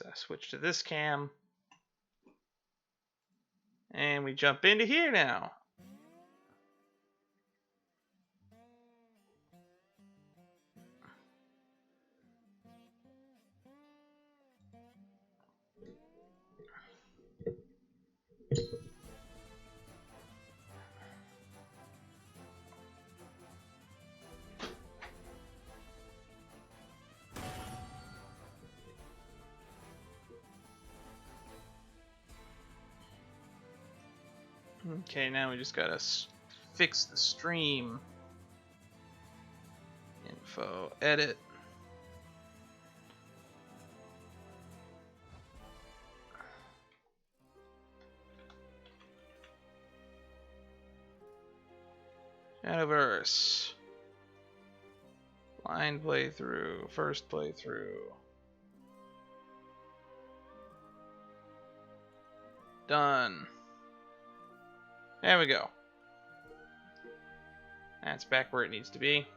Let's switch to this cam. And we jump into here now. Okay, now we just gotta fix the stream. Info, edit. Shadowverse. Blind playthrough, first playthrough. Done. There we go. That's back where it needs to be.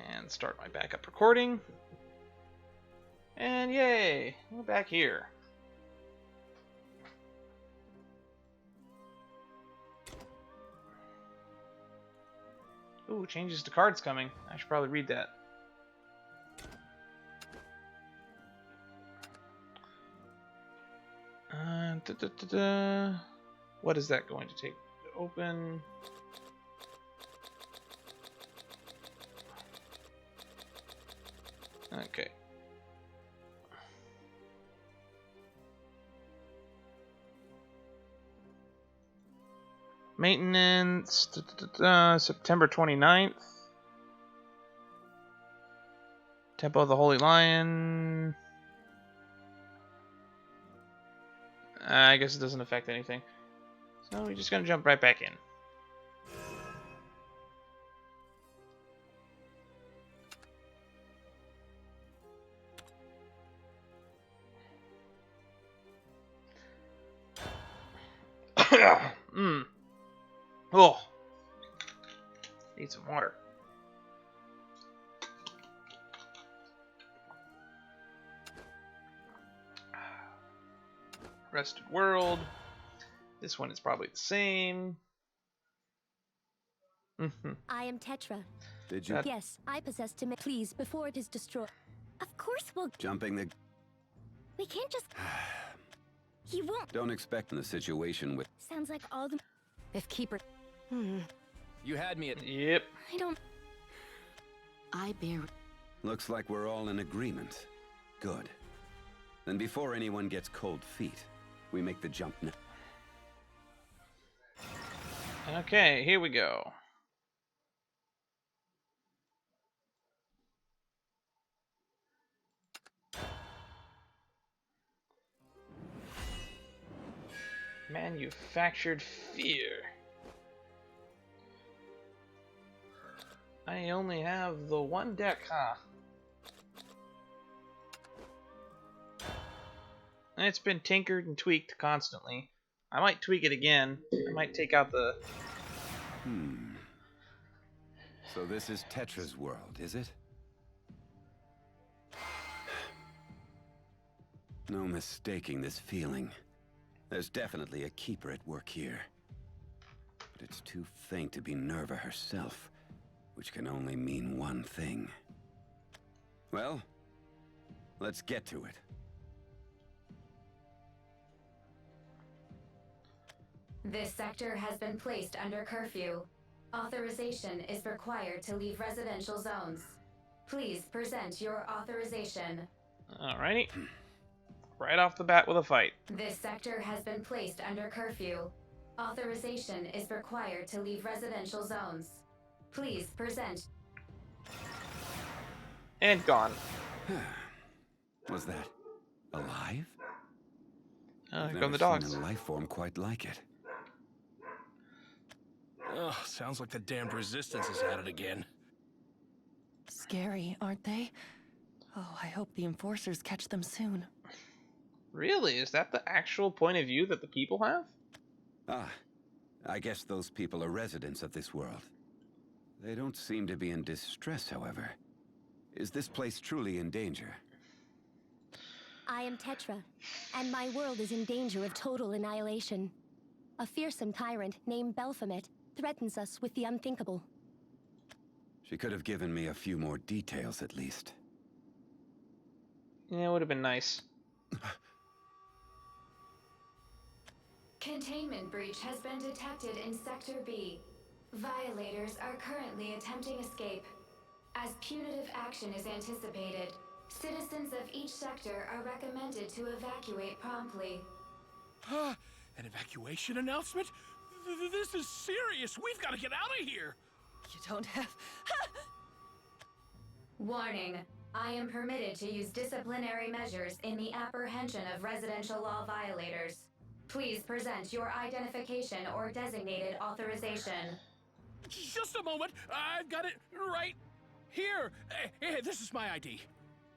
And start my backup recording. And yay, we're back here. Ooh, changes to cards coming. I should probably read that. What is that going to take to open? Okay. Maintenance, September 29th. Temple of the Holy Lion. I guess it doesn't affect anything. So we're just gonna jump right back in. Oh, need some water. Rested World. This one is probably the same. I am Tetra. Did you? Yes, I possess to please before it is destroyed. Of course we'll. Jumping the. We can't just. He won't. Don't expect in the situation with. Sounds like all the. If Keeper. You had me at. Yep. I don't. I bear. Looks like we're all in agreement. Good. Then before anyone gets cold feet, we make the jump now. Okay, here we go. Manufactured fear. I only have the one deck, huh? And it's been tinkered and tweaked constantly. I might tweak it again. I might take out the... So this is Tetra's world, is it? No mistaking this feeling. There's definitely a keeper at work here. But it's too faint to be Nerva herself, which can only mean one thing. Well, let's get to it. This sector has been placed under curfew. Authorization is required to leave residential zones. Please present your authorization. Alrighty. Right off the bat with a fight. This sector has been placed under curfew. Authorization is required to leave residential zones. Please present. And gone. Was that alive? Here I've come the never dogs. seen a life form quite like it. Ugh, sounds like the damned resistance is at it again. Scary, aren't they? Oh, I hope the enforcers catch them soon. Really? Is that the actual point of view that the people have? Ah, I guess those people are residents of this world. They don't seem to be in distress, however. Is this place truly in danger? I am Tetra, and my world is in danger of total annihilation. A fearsome tyrant named Baphomet threatens us with the unthinkable. She could have given me a few more details, at least. Yeah, it would have been nice. Containment breach has been detected in Sector B. Violators are currently attempting escape. As punitive action is anticipated, citizens of each sector are recommended to evacuate promptly. Huh? An evacuation announcement? This is serious. We've got to get out of here. You don't have... Warning. I am permitted to use disciplinary measures in the apprehension of residential law violators. Please present your identification or designated authorization. Just a moment. I've got it right here. Hey, this is my ID.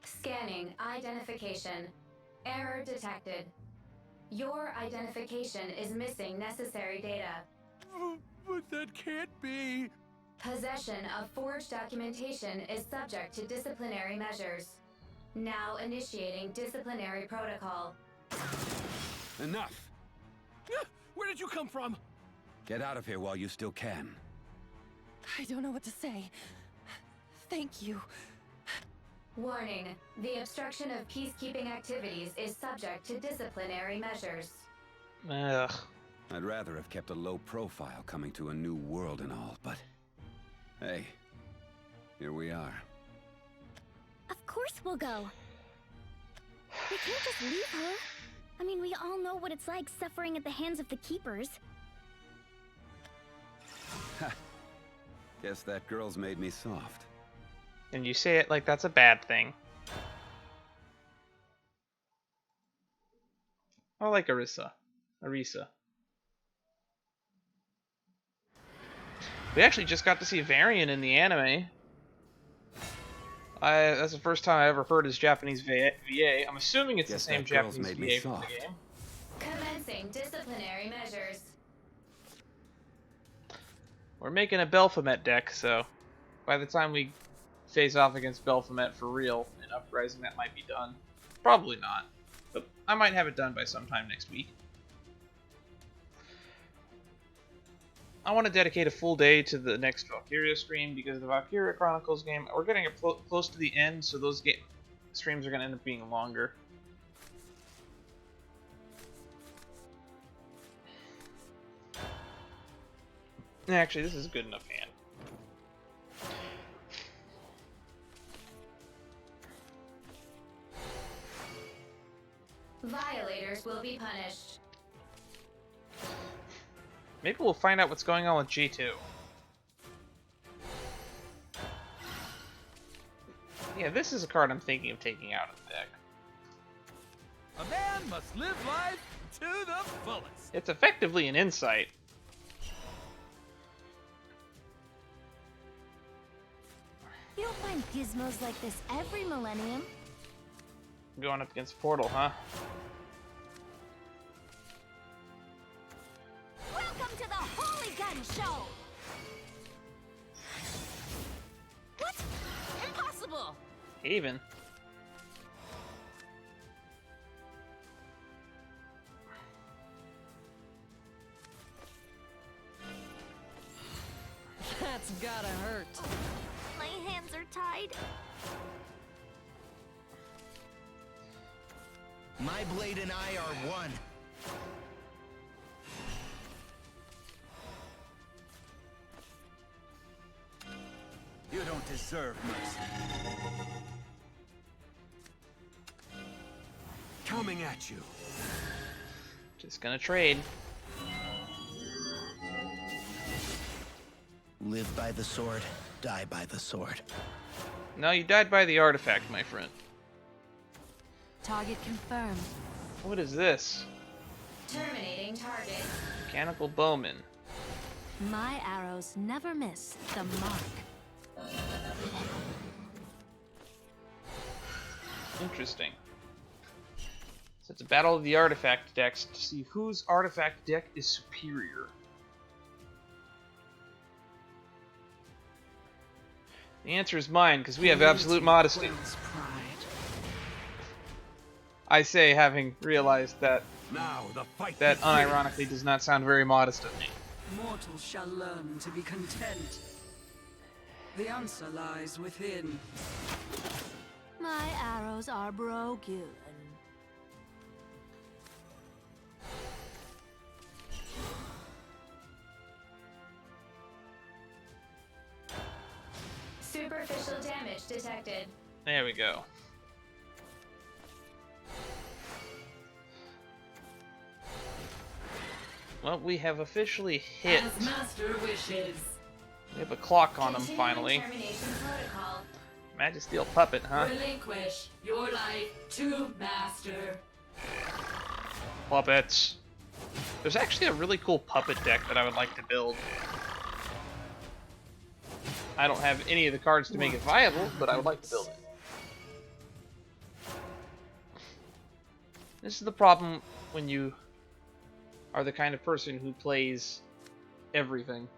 Scanning identification. Error detected. Your identification is missing necessary data. But that can't be. Possession of forged documentation is subject to disciplinary measures. Now initiating disciplinary protocol. Enough! Where did you come from? Get out of here while you still can. I don't know what to say. Thank you. Warning. The obstruction of peacekeeping activities is subject to disciplinary measures. Ugh. I'd rather have kept a low profile coming to a new world and all, but... Hey, here we are. Of course we'll go. We can't just leave her. I mean, we all know what it's like suffering at the hands of the Keepers. Ha! Guess that girl's made me soft. And you say it like that's a bad thing. I like Arisa. We actually just got to see Varian in the anime. That's the first time I ever heard his Japanese VA. I'm assuming it's Guess the same that girl's Japanese made me VA from the soft. game. Commencing disciplinary measures. We're making a Baphomet deck, so by the time we face off against Baphomet for real in Uprising, that might be done. Probably not, but I might have it done by sometime next week. I want to dedicate a full day to the next Valkyria stream because the Valkyria Chronicles game, we're getting close to the end, so those streams are going to end up being longer. Actually, this is a good enough hand. Violators will be punished. Maybe we'll find out what's going on with G2. Yeah, this is a card I'm thinking of taking out of the deck. A man must live life to the fullest. It's effectively an insight. You don't find gizmos like this every millennium. Going up against Portal, huh? Welcome to the Holy Gun Show! What? Impossible! Even. That's gotta hurt. My hands are tied. My blade and I are one. You don't deserve mercy. Coming at you. Just gonna trade. Live by the sword, die by the sword. No, you died by the artifact, my friend. Target confirmed. What is this? Terminating target. Mechanical Bowman. My arrows never miss the mark. Interesting. So it's a battle of the artifact decks to see whose artifact deck is superior. The answer is mine, because we have absolute modesty. I say, having realized that Now the fight that begins. unironically does not sound very modest of me. Mortals shall learn to be content. The answer lies within. My arrows are broken. Superficial damage detected. There we go. Well, we have officially hit. As master wishes. We have a clock on him Continuing finally. termination protocol. Magisteel puppet, huh? Relinquish your life to master. Puppets. There's actually a really cool puppet deck that I would like to build. I don't have any of the cards to make it viable, but I would like to build it. This is the problem when you are the kind of person who plays everything.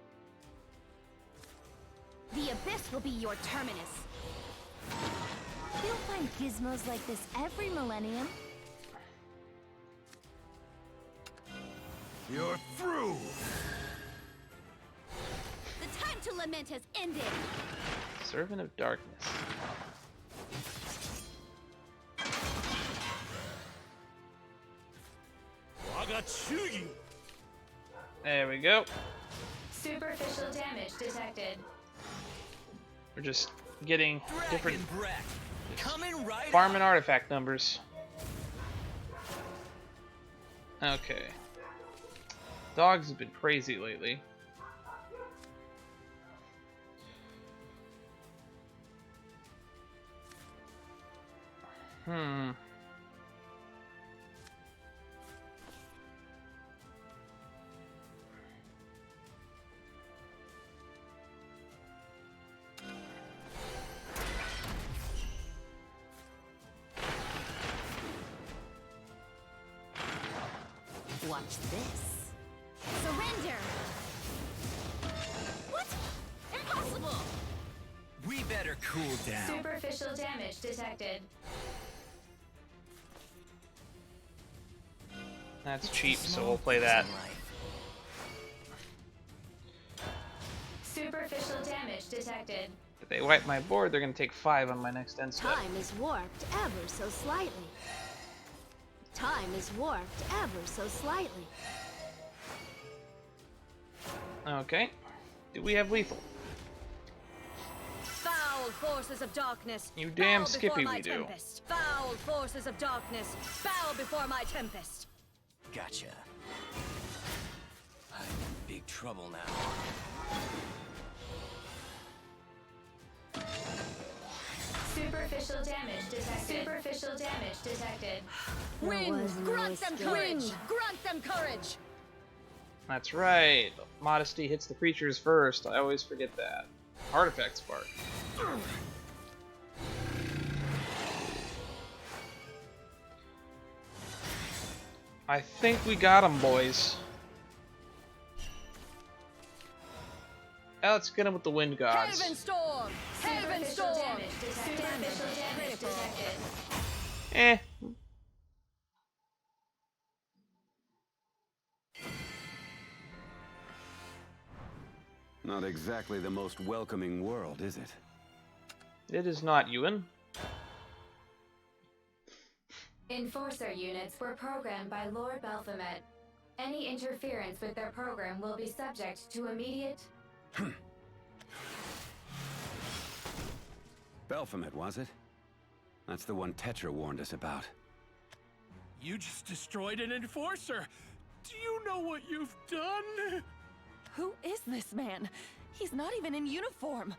The abyss will be your terminus. You'll find gizmos like this every millennium. You're through. The time to lament has ended. Servant of Darkness. There we go. Superficial damage detected. We're just getting different Dragon breath. Coming right farming artifact numbers. Okay. Dogs have been crazy lately. Hmm. Watch this. Surrender! What? Impossible! We better cool down. Superficial damage detected. That's cheap, so we'll play that. Superficial damage detected. If they wipe my board, they're gonna take 5 on my next end step. Time is warped ever so slightly. Time is warped ever so slightly. Okay. Do we have lethal? Foul forces of darkness. You damn bow skippy before my we do. tempest. Foul forces of darkness. Bow before my tempest. Gotcha. I'm in big trouble now. Superficial damage detected. Superficial damage detected. Wind, grant them courage. Grant them courage. That's right. Modesty hits the creatures first. I always forget that. Artifact spark. I think we got him, boys. Now let's get him with the wind gods. Haven storm. Haven Superficial storm. damage detected. Superficial damage detected. Eh. Not exactly the most welcoming world, is it? It is not, Yuwan. Enforcer units were programmed by Lord Baphomet. Any interference with their program will be subject to immediate... Baphomet, was it? That's the one Tetra warned us about. You just destroyed an enforcer. Do you know what you've done? Who is this man? He's not even in uniform.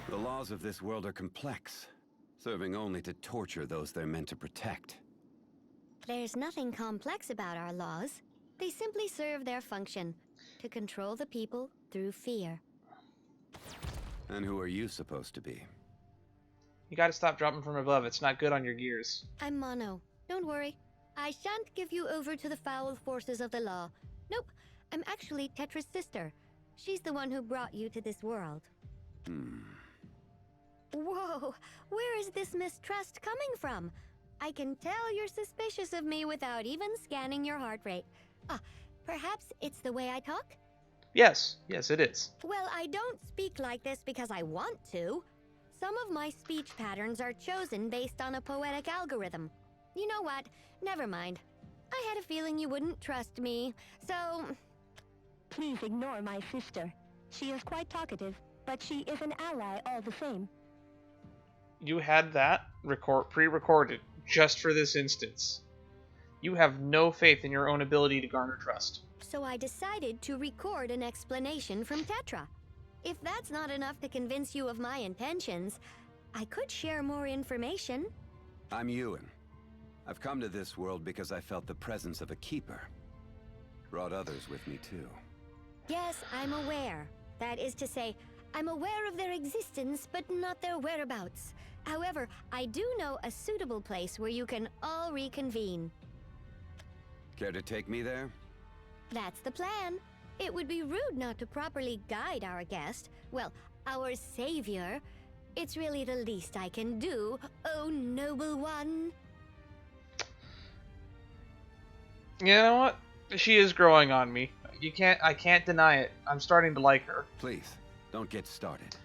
The laws of this world are complex, serving only to torture those they're meant to protect. There's nothing complex about our laws. They simply serve their function, to control the people through fear. And who are you supposed to be? You gotta stop dropping from above. It's not good on your gears. I'm Mono. Don't worry. I shan't give you over to the foul forces of the law. Nope. I'm actually Tetra's sister. She's the one who brought you to this world. Whoa, where is this mistrust coming from? I can tell you're suspicious of me without even scanning your heart rate. Perhaps it's the way I talk? Yes, it is. Well, I don't speak like this because I want to. Some of my speech patterns are chosen based on a poetic algorithm. You know what? Never mind. I had a feeling you wouldn't trust me, so... Please ignore my sister. She is quite talkative, but she is an ally all the same. You had that pre-recorded just for this instance. You have no faith in your own ability to garner trust. So I decided to record an explanation from Tetra. If that's not enough to convince you of my intentions, I could share more information. I'm Yuwan. I've come to this world because I felt the presence of a keeper. Brought others with me too. Yes, I'm aware. That is to say, I'm aware of their existence, but not their whereabouts. However, I do know a suitable place where you can all reconvene. Care to take me there? That's the plan. It would be rude not to properly guide our guest. Well, our savior. It's really the least I can do, oh noble one. You know what? She is growing on me. I can't deny it. I'm starting to like her. Please, don't get started.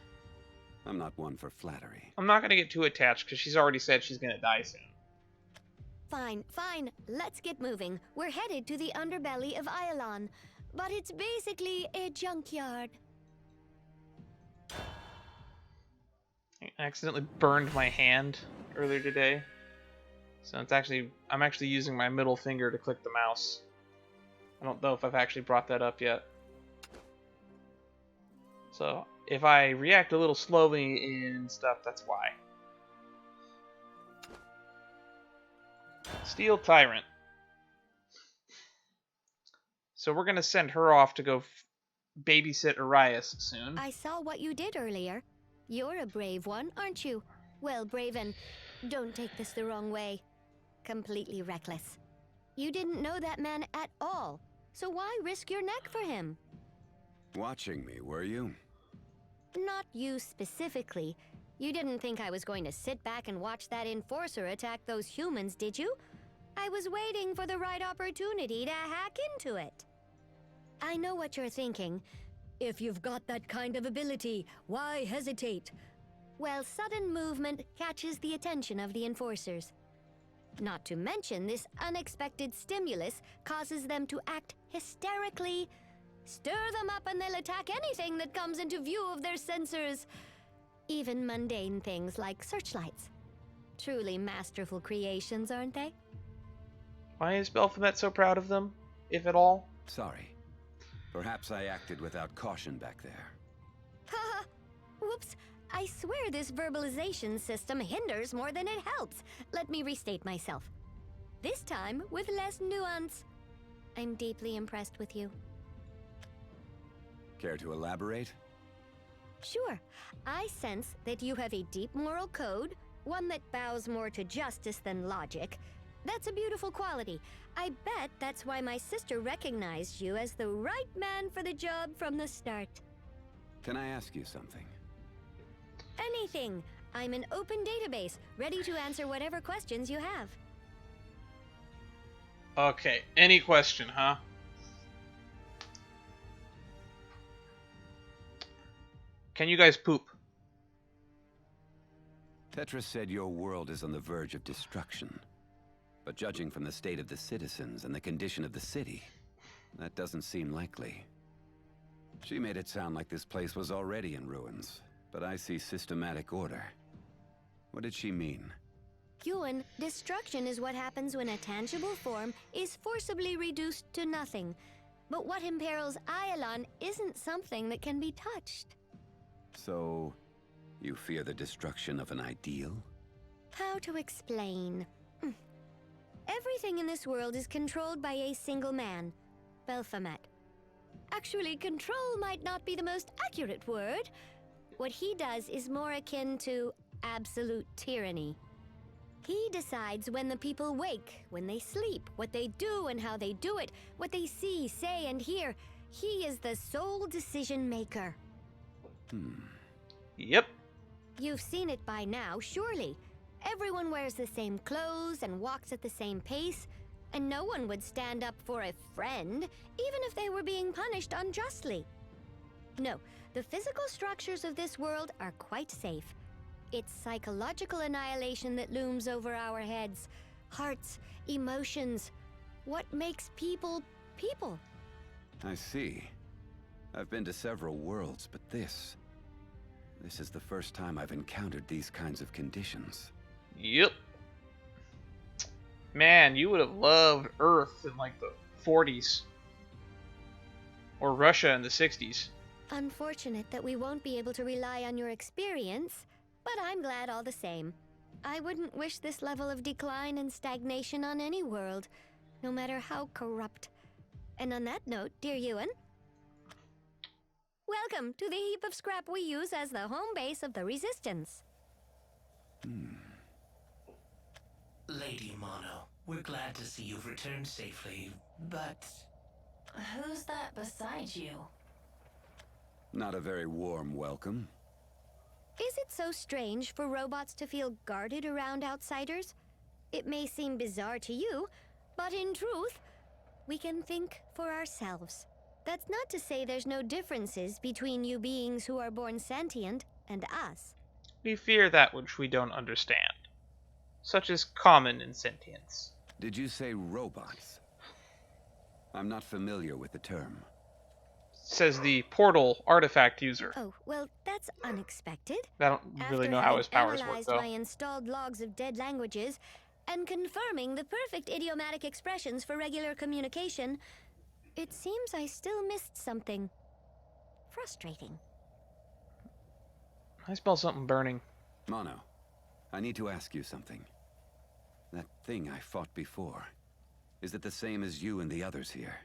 I'm not one for flattery. I'm not gonna get too attached because she's already said she's gonna die soon. Fine. Let's get moving. We're headed to the underbelly of Iolon, but it's basically a junkyard. I accidentally burned my hand earlier today. So I'm actually using my middle finger to click the mouse. I don't know if I've actually brought that up yet. So if I react a little slowly and stuff, that's why. Steel Tyrant. So we're gonna send her off to go babysit Arias soon. I saw what you did earlier. You're a brave one, aren't you? Well, brave and don't take this the wrong way. Completely reckless. You didn't know that man at all, so why risk your neck for him? Watching me, were you? Not you specifically. You didn't think I was going to sit back and watch that enforcer attack those humans, did you? I was waiting for the right opportunity to hack into it. I know what you're thinking. If you've got that kind of ability, why hesitate? Well, sudden movement catches the attention of the enforcers. Not to mention, this unexpected stimulus causes them to act hysterically. Stir them up and they'll attack anything that comes into view of their sensors. Even mundane things like searchlights. Truly masterful creations, aren't they? Why is Baphomet so proud of them, if at all? Sorry. Perhaps I acted without caution back there. Haha! Whoops! I swear this verbalization system hinders more than it helps. Let me restate myself. This time with less nuance. I'm deeply impressed with you. Care to elaborate? Sure. I sense that you have a deep moral code, one that bows more to justice than logic. That's a beautiful quality. I bet that's why my sister recognized you as the right man for the job from the start. Can I ask you something? Anything. I'm an open database, ready to answer whatever questions you have. Okay, any question, huh? Can you guys poop? Tetra said your world is on the verge of destruction. But judging from the state of the citizens and the condition of the city, that doesn't seem likely. She made it sound like this place was already in ruins, but I see systematic order. What did she mean? Yuwan, destruction is what happens when a tangible form is forcibly reduced to nothing. But what imperils Iolon isn't something that can be touched. So, you fear the destruction of an ideal? How to explain? Everything in this world is controlled by a single man, Baphomet. Actually, control might not be the most accurate word. What he does is more akin to absolute tyranny. He decides when the people wake, when they sleep, what they do and how they do it, what they see, say, and hear. He is the sole decision maker. Yep. You've seen it by now, surely. Everyone wears the same clothes and walks at the same pace, and no one would stand up for a friend, even if they were being punished unjustly. No, the physical structures of this world are quite safe. It's psychological annihilation that looms over our heads. Hearts, emotions. What makes people people? I see. I've been to several worlds, but this is the first time I've encountered these kinds of conditions. Yep. Man, you would have loved Earth in like the 40s. Or Russia in the 60s. Unfortunate that we won't be able to rely on your experience, but I'm glad all the same. I wouldn't wish this level of decline and stagnation on any world, no matter how corrupt. And on that note, dear Yuwan, welcome to the heap of scrap we use as the home base of the Resistance. Lady Mono, we're glad to see you've returned safely, but... Who's that beside you? Not a very warm welcome. Is it so strange for robots to feel guarded around outsiders? It may seem bizarre to you, but in truth, we can think for ourselves. That's not to say there's no differences between you beings who are born sentient and us. We fear that which we don't understand, such as common insentience. Did you say robots? I'm not familiar with the term. Says the portal artifact user. Oh, well, that's unexpected. I don't really know how his powers work, After though. my installed logs of dead languages and confirming the perfect idiomatic expressions for regular communication, it seems I still missed something. Frustrating. I smell something burning. Mono, I need to ask you something. That thing I fought before, is it the same as you and the others here?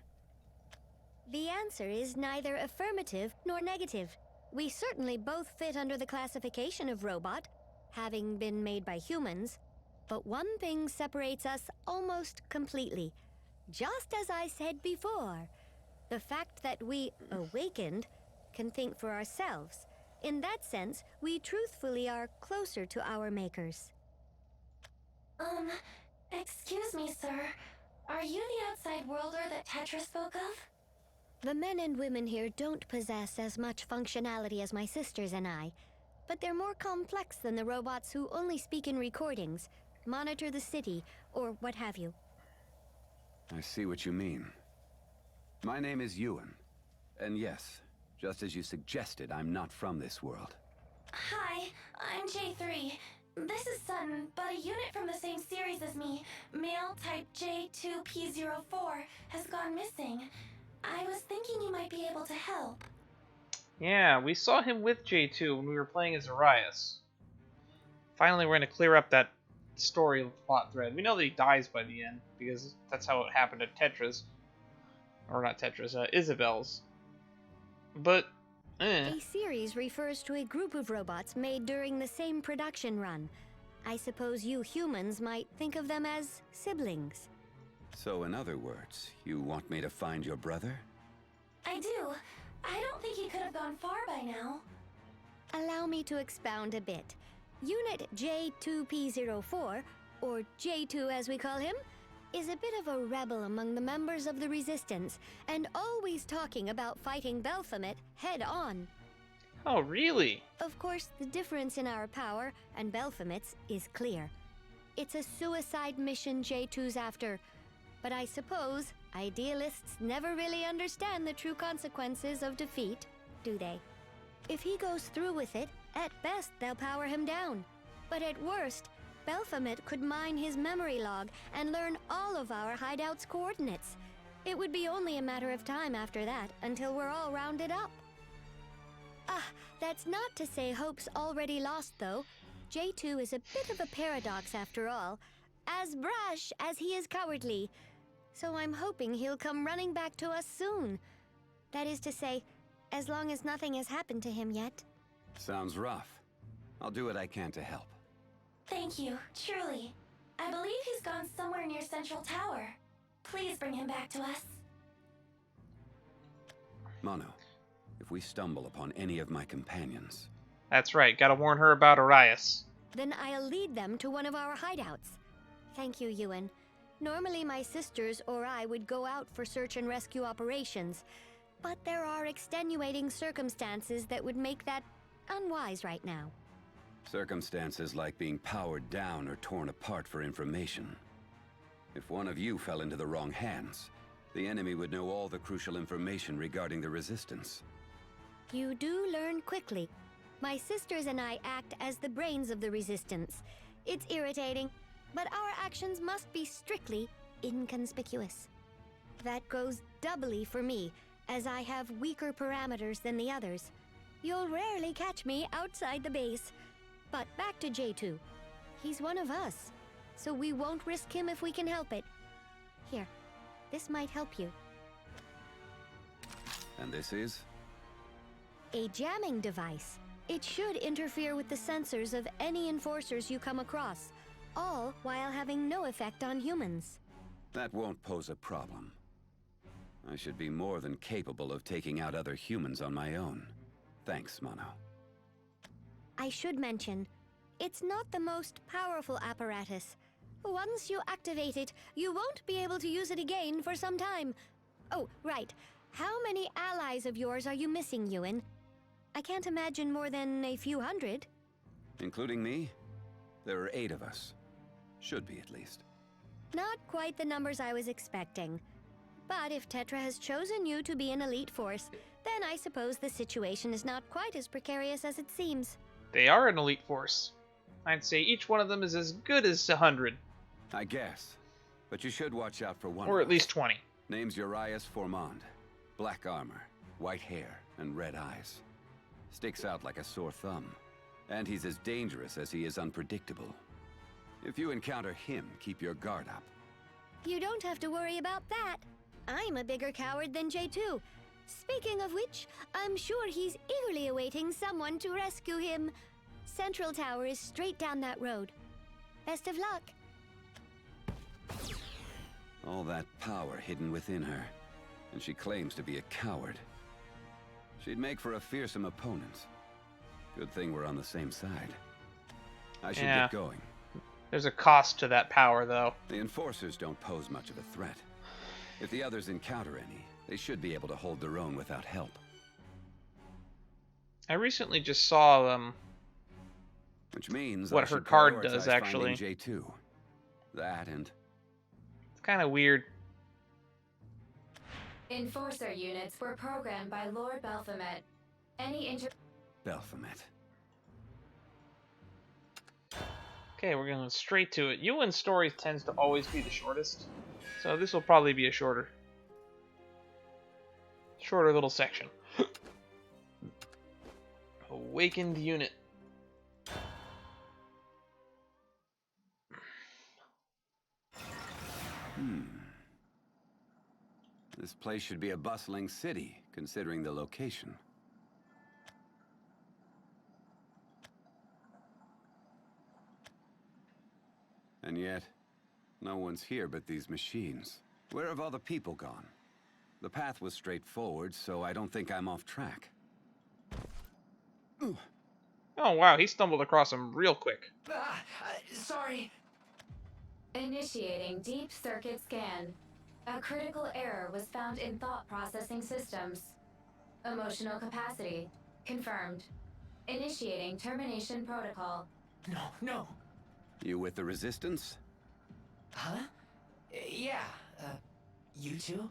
The answer is neither affirmative nor negative. We certainly both fit under the classification of robot, having been made by humans. But one thing separates us almost completely. Just as I said before, the fact that we awakened can think for ourselves. In that sense, we truthfully are closer to our makers. Excuse me, sir. Are you the outside worlder that Tetra spoke of? The men and women here don't possess as much functionality as my sisters and I, but they're more complex than the robots who only speak in recordings, monitor the city, or what have you. I see what you mean. My name is Yuwan. And yes, just as you suggested, I'm not from this world. Hi, I'm J3. This is Sutton, but a unit from the same series as me, male type J2P04, has gone missing. I was thinking you might be able to help. Yeah, we saw him with J2 when we were playing as Arias. Finally, we're going to clear up that story plot thread. We know that he dies by the end, because that's how it happened at Tetra's. Or not Tetra's, Isabel's. But, A series refers to a group of robots made during the same production run. I suppose you humans might think of them as siblings. So in other words, you want me to find your brother? I do. I don't think he could have gone far by now. Allow me to expound a bit. Unit J2P04, or J2 as we call him, is a bit of a rebel among the members of the Resistance, and always talking about fighting Baphomet head-on. Oh, really? Of course, the difference in our power and Baphomet's is clear. It's a suicide mission J2's after, but I suppose idealists never really understand the true consequences of defeat, do they? If he goes through with it, at best they'll power him down. But at worst, Baphomet could mine his memory log and learn all of our hideout's coordinates. It would be only a matter of time after that until we're all rounded up. That's not to say hope's already lost, though. J2 is a bit of a paradox after all. As brash as he is cowardly. So I'm hoping he'll come running back to us soon. That is to say, as long as nothing has happened to him yet. Sounds rough. I'll do what I can to help. Thank you, truly. I believe he's gone somewhere near Central Tower. Please bring him back to us. Mono, if we stumble upon any of my companions... That's right, gotta warn her about Arias. Then I'll lead them to one of our hideouts. Thank you, Yuwan. Normally my sisters or I would go out for search and rescue operations, but there are extenuating circumstances that would make that unwise right now. Circumstances like being powered down or torn apart for information. If one of you fell into the wrong hands, the enemy would know all the crucial information regarding the Resistance. You do learn quickly. My sisters and I act as the brains of the Resistance. It's irritating, but our actions must be strictly inconspicuous. That goes doubly for me, as I have weaker parameters than the others. You'll rarely catch me outside the base. But back to J2. He's one of us, so we won't risk him if we can help it. Here, this might help you. And this is? A jamming device. It should interfere with the sensors of any enforcers you come across, all while having no effect on humans. That won't pose a problem. I should be more than capable of taking out other humans on my own. Thanks, Mono. I should mention, it's not the most powerful apparatus. Once you activate it, you won't be able to use it again for some time. Oh, right. How many allies of yours are you missing, Yuwan? I can't imagine more than a few hundred. Including me? There are 8 of us. Should be, at least. Not quite the numbers I was expecting. But if Tetra has chosen you to be an elite force, then I suppose the situation is not quite as precarious as it seems. They are an elite force. I'd say each one of them is as good as 100. I guess. But you should watch out for one. Or at least 20. Name's Urias Formand. Black armor, white hair, and red eyes. Sticks out like a sore thumb. And he's as dangerous as he is unpredictable. If you encounter him, keep your guard up. You don't have to worry about that. I'm a bigger coward than J2. Speaking of which, I'm sure he's eagerly awaiting someone to rescue him. Central Tower is straight down that road. Best of luck. All that power hidden within her, and she claims to be a coward. She'd make for a fearsome opponent. Good thing we're on the same side. I should get going. There's a cost to that power, though. The Enforcers don't pose much of a threat. If the others encounter any, they should be able to hold their own without help. I recently just saw which means what her card does, actually. J2. That and... It's kind of weird. Enforcer units were programmed by Lord Baphomet. Any Baphomet. Okay, we're going straight to it. Yuwan's story tends to always be the shortest, so this will probably be a shorter little section. Awakened unit. This place should be a bustling city, considering the location. And yet, no one's here but these machines. Where have all the people gone? The path was straightforward, so I don't think I'm off track. Oh wow, he stumbled across them real quick. Sorry. Initiating deep circuit scan. A critical error was found in thought processing systems. Emotional capacity confirmed. Initiating termination protocol. No. You with the Resistance? Huh? Yeah. You two?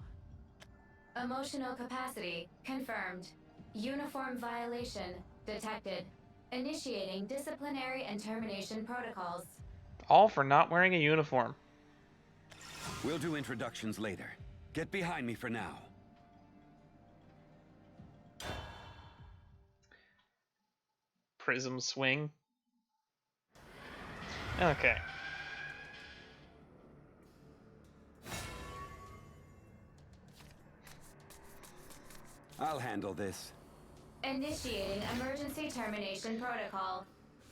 Emotional capacity confirmed. Uniform violation detected. Initiating disciplinary and termination protocols. All for not wearing a uniform. We'll do introductions later. Get behind me for now. Prism swing. Okay. I'll handle this. Initiating emergency termination protocol.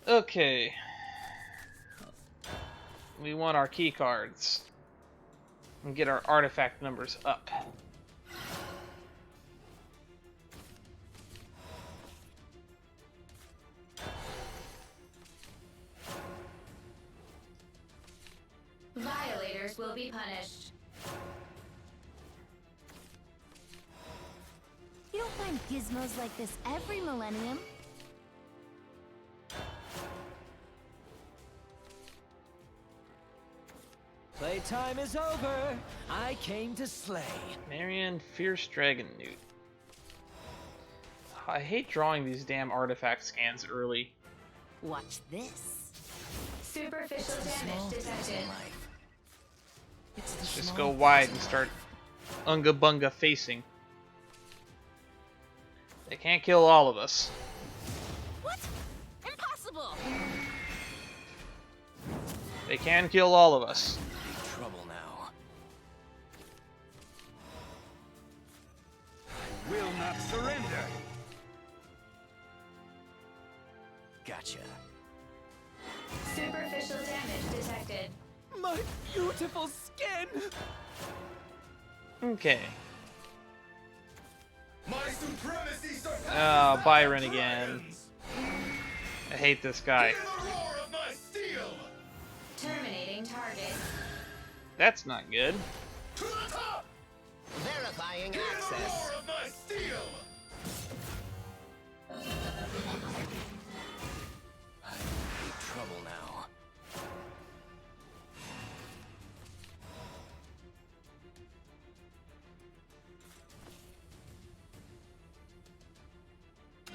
Okay. We want our key cards. And get our artifact numbers up. Violators will be punished. You don't find gizmos like this every millennium. Playtime is over. I came to slay. Marion Fierce Dragon Newt. I hate drawing these damn artifact scans early. Watch this. Superficial damage detected. Let's just go wide and start unga bunga facing. They can't kill all of us. What? Impossible! They can kill all of us. Trouble now. I will not surrender. Gotcha. Superficial damage detected. My beautiful skin. Okay. My supremacy surpasses Oh, Byron that of again. dragons. I hate this guy. Hear the roar of my steel. Terminating target. That's not good. To the top. Verifying Hear the access. roar of my steel. Trouble now.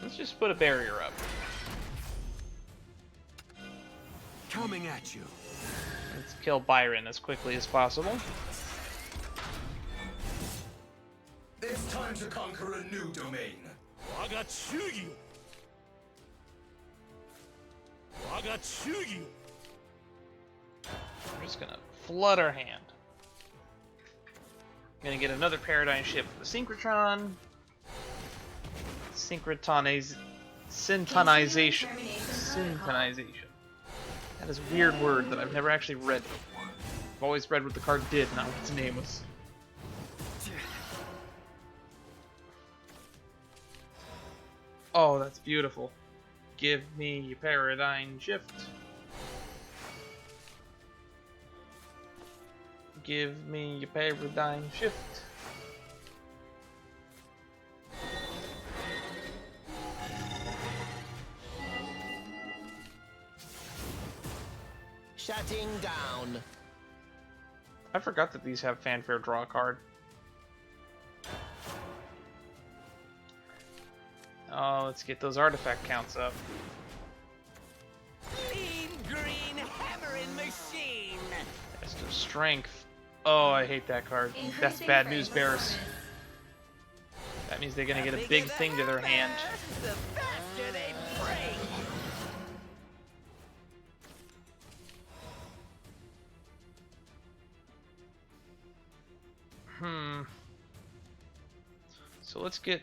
Let's just put a barrier up. Coming at you. Let's kill Byron as quickly as possible. It's time to conquer a new domain. Wagatsugi. Wagatsugi. We're just gonna flood our hand. Gonna get another paradigm shift for the synchrotron. Synchronization. Synchronization. That is a weird word that I've never actually read before. I've always read what the card did, not what its name was. Oh, that's beautiful. Give me your paradigm shift. Give me your paradigm shift. Shutting down. I forgot that these have fanfare draw a card. Oh, let's get those artifact counts up. Mean green hammering machine. Test of strength. Oh, I hate that card. That's bad news, bears. That means they're gonna get a big thing to their hand. The faster they break. So let's get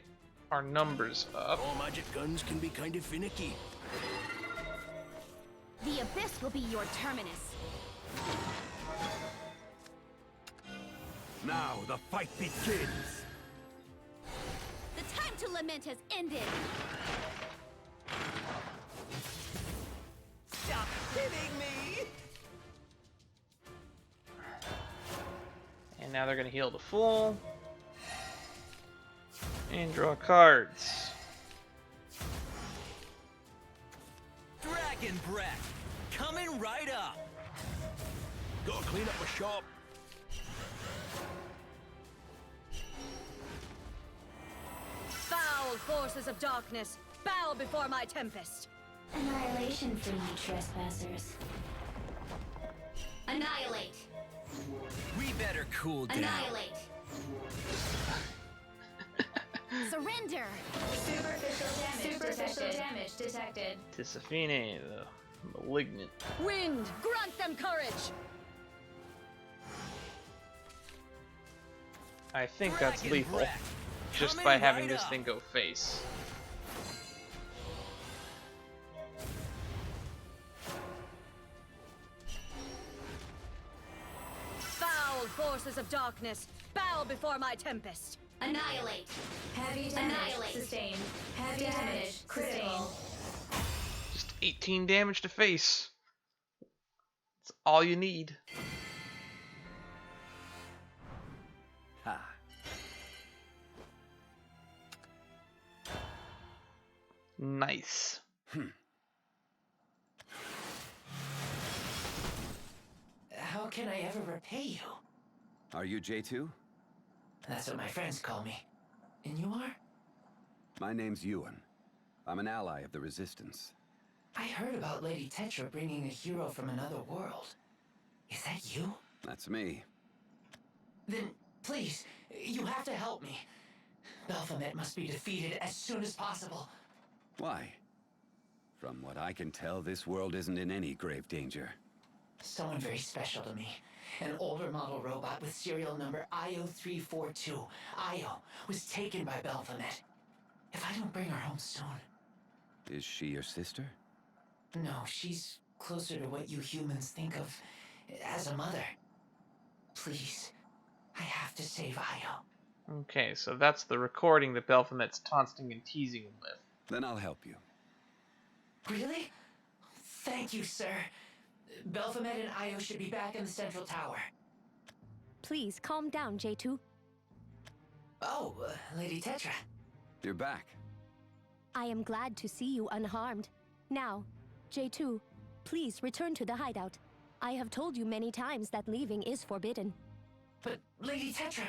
our numbers up. All magic guns can be kind of finicky. The abyss will be your terminus. Now the fight begins. The time to lament has ended. Stop hitting me. And now they're gonna heal to full. And draw cards. Dragon breath, coming right up. Gotta clean up my shop. Foul forces of darkness, bow before my tempest. Annihilation for you, trespassers. Annihilate. We better cool down. Annihilate. Surrender. Superficial damage detected. Tisafine, the malignant. Wind, grant them courage. I think that's Dragon lethal. breath, Just coming by having right this up. thing go face. Foul forces of darkness, bow before my tempest. Annihilate. Heavy damage. Annihilate. Sustained. Heavy damage. Critical. Just 18 damage to face. That's all you need. Nice. How can I ever repay you? Are you J2? That's what my friends call me. And you are? My name's Yuwan. I'm an ally of the Resistance. I heard about Lady Tetra bringing a hero from another world. Is that you? That's me. Then, please, you have to help me. Baphomet must be defeated as soon as possible. Why? From what I can tell, this world isn't in any grave danger. Someone very special to me. An older model robot with serial number IO342. Io was taken by Baphomet. If I don't bring her home soon... Is she your sister? No, she's closer to what you humans think of as a mother. Please, I have to save Io. Okay, so that's the recording that Baphomet's taunting and teasing him with. Then I'll help you. Really? Thank you, sir. Baphomet and Io should be back in the central tower. Please calm down, J2. Oh, Lady Tetra. You're back. I am glad to see you unharmed. Now, J2, please return to the hideout. I have told you many times that leaving is forbidden. But, Lady Tetra,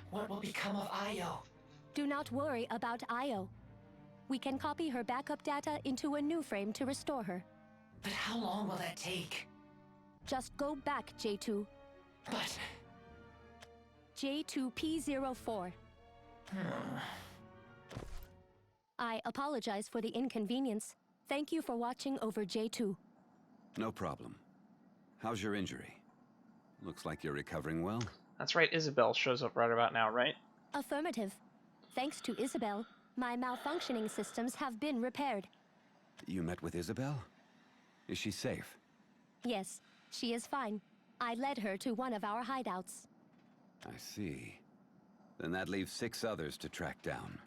what will become of Io? Do not worry about Io. We can copy her backup data into a new frame to restore her. But how long will that take? Just go back, J2. But... J2P04. I apologize for the inconvenience. Thank you for watching over J2. No problem. How's your injury? Looks like you're recovering well. That's right, Isabel shows up right about now, right? Affirmative. Thanks to Isabel, my malfunctioning systems have been repaired. You met with Isabel? Is she safe? Yes, she is fine. I led her to one of our hideouts. I see. Then that leaves 6 others to track down.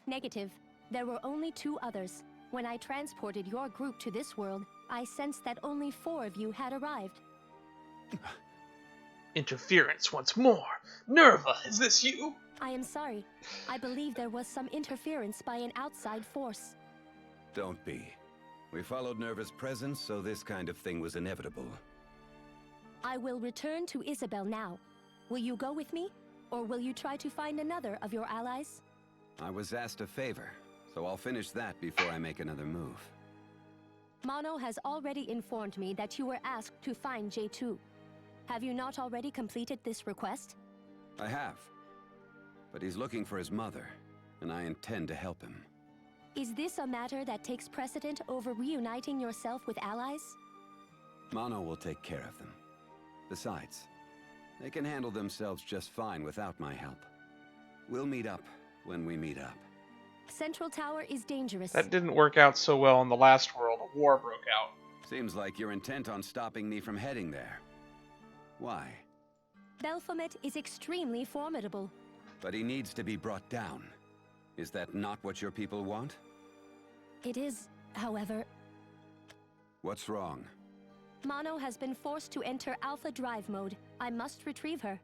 Negative. There were only 2 others. When I transported your group to this world, I sensed that only 4 of you had arrived. Interference once more. Nerva, is this you? I am sorry. I believe there was some interference by an outside force. Don't be. We followed Nerva's presence, so this kind of thing was inevitable. I will return to Isabel now. Will you go with me? Or will you try to find another of your allies? I was asked a favor, so I'll finish that before I make another move. Mono has already informed me that you were asked to find J2. Have you not already completed this request? I have. But he's looking for his mother, and I intend to help him. Is this a matter that takes precedent over reuniting yourself with allies? Mono will take care of them. Besides, they can handle themselves just fine without my help. We'll meet up when we meet up. Central Tower is dangerous. That didn't work out so well in the last world. A war broke out. Seems like you're intent on stopping me from heading there. Why? Baphomet is extremely formidable. But he needs to be brought down. Is that not what your people want? It is, however. What's wrong? Mono has been forced to enter Alpha Drive mode. I must retrieve her.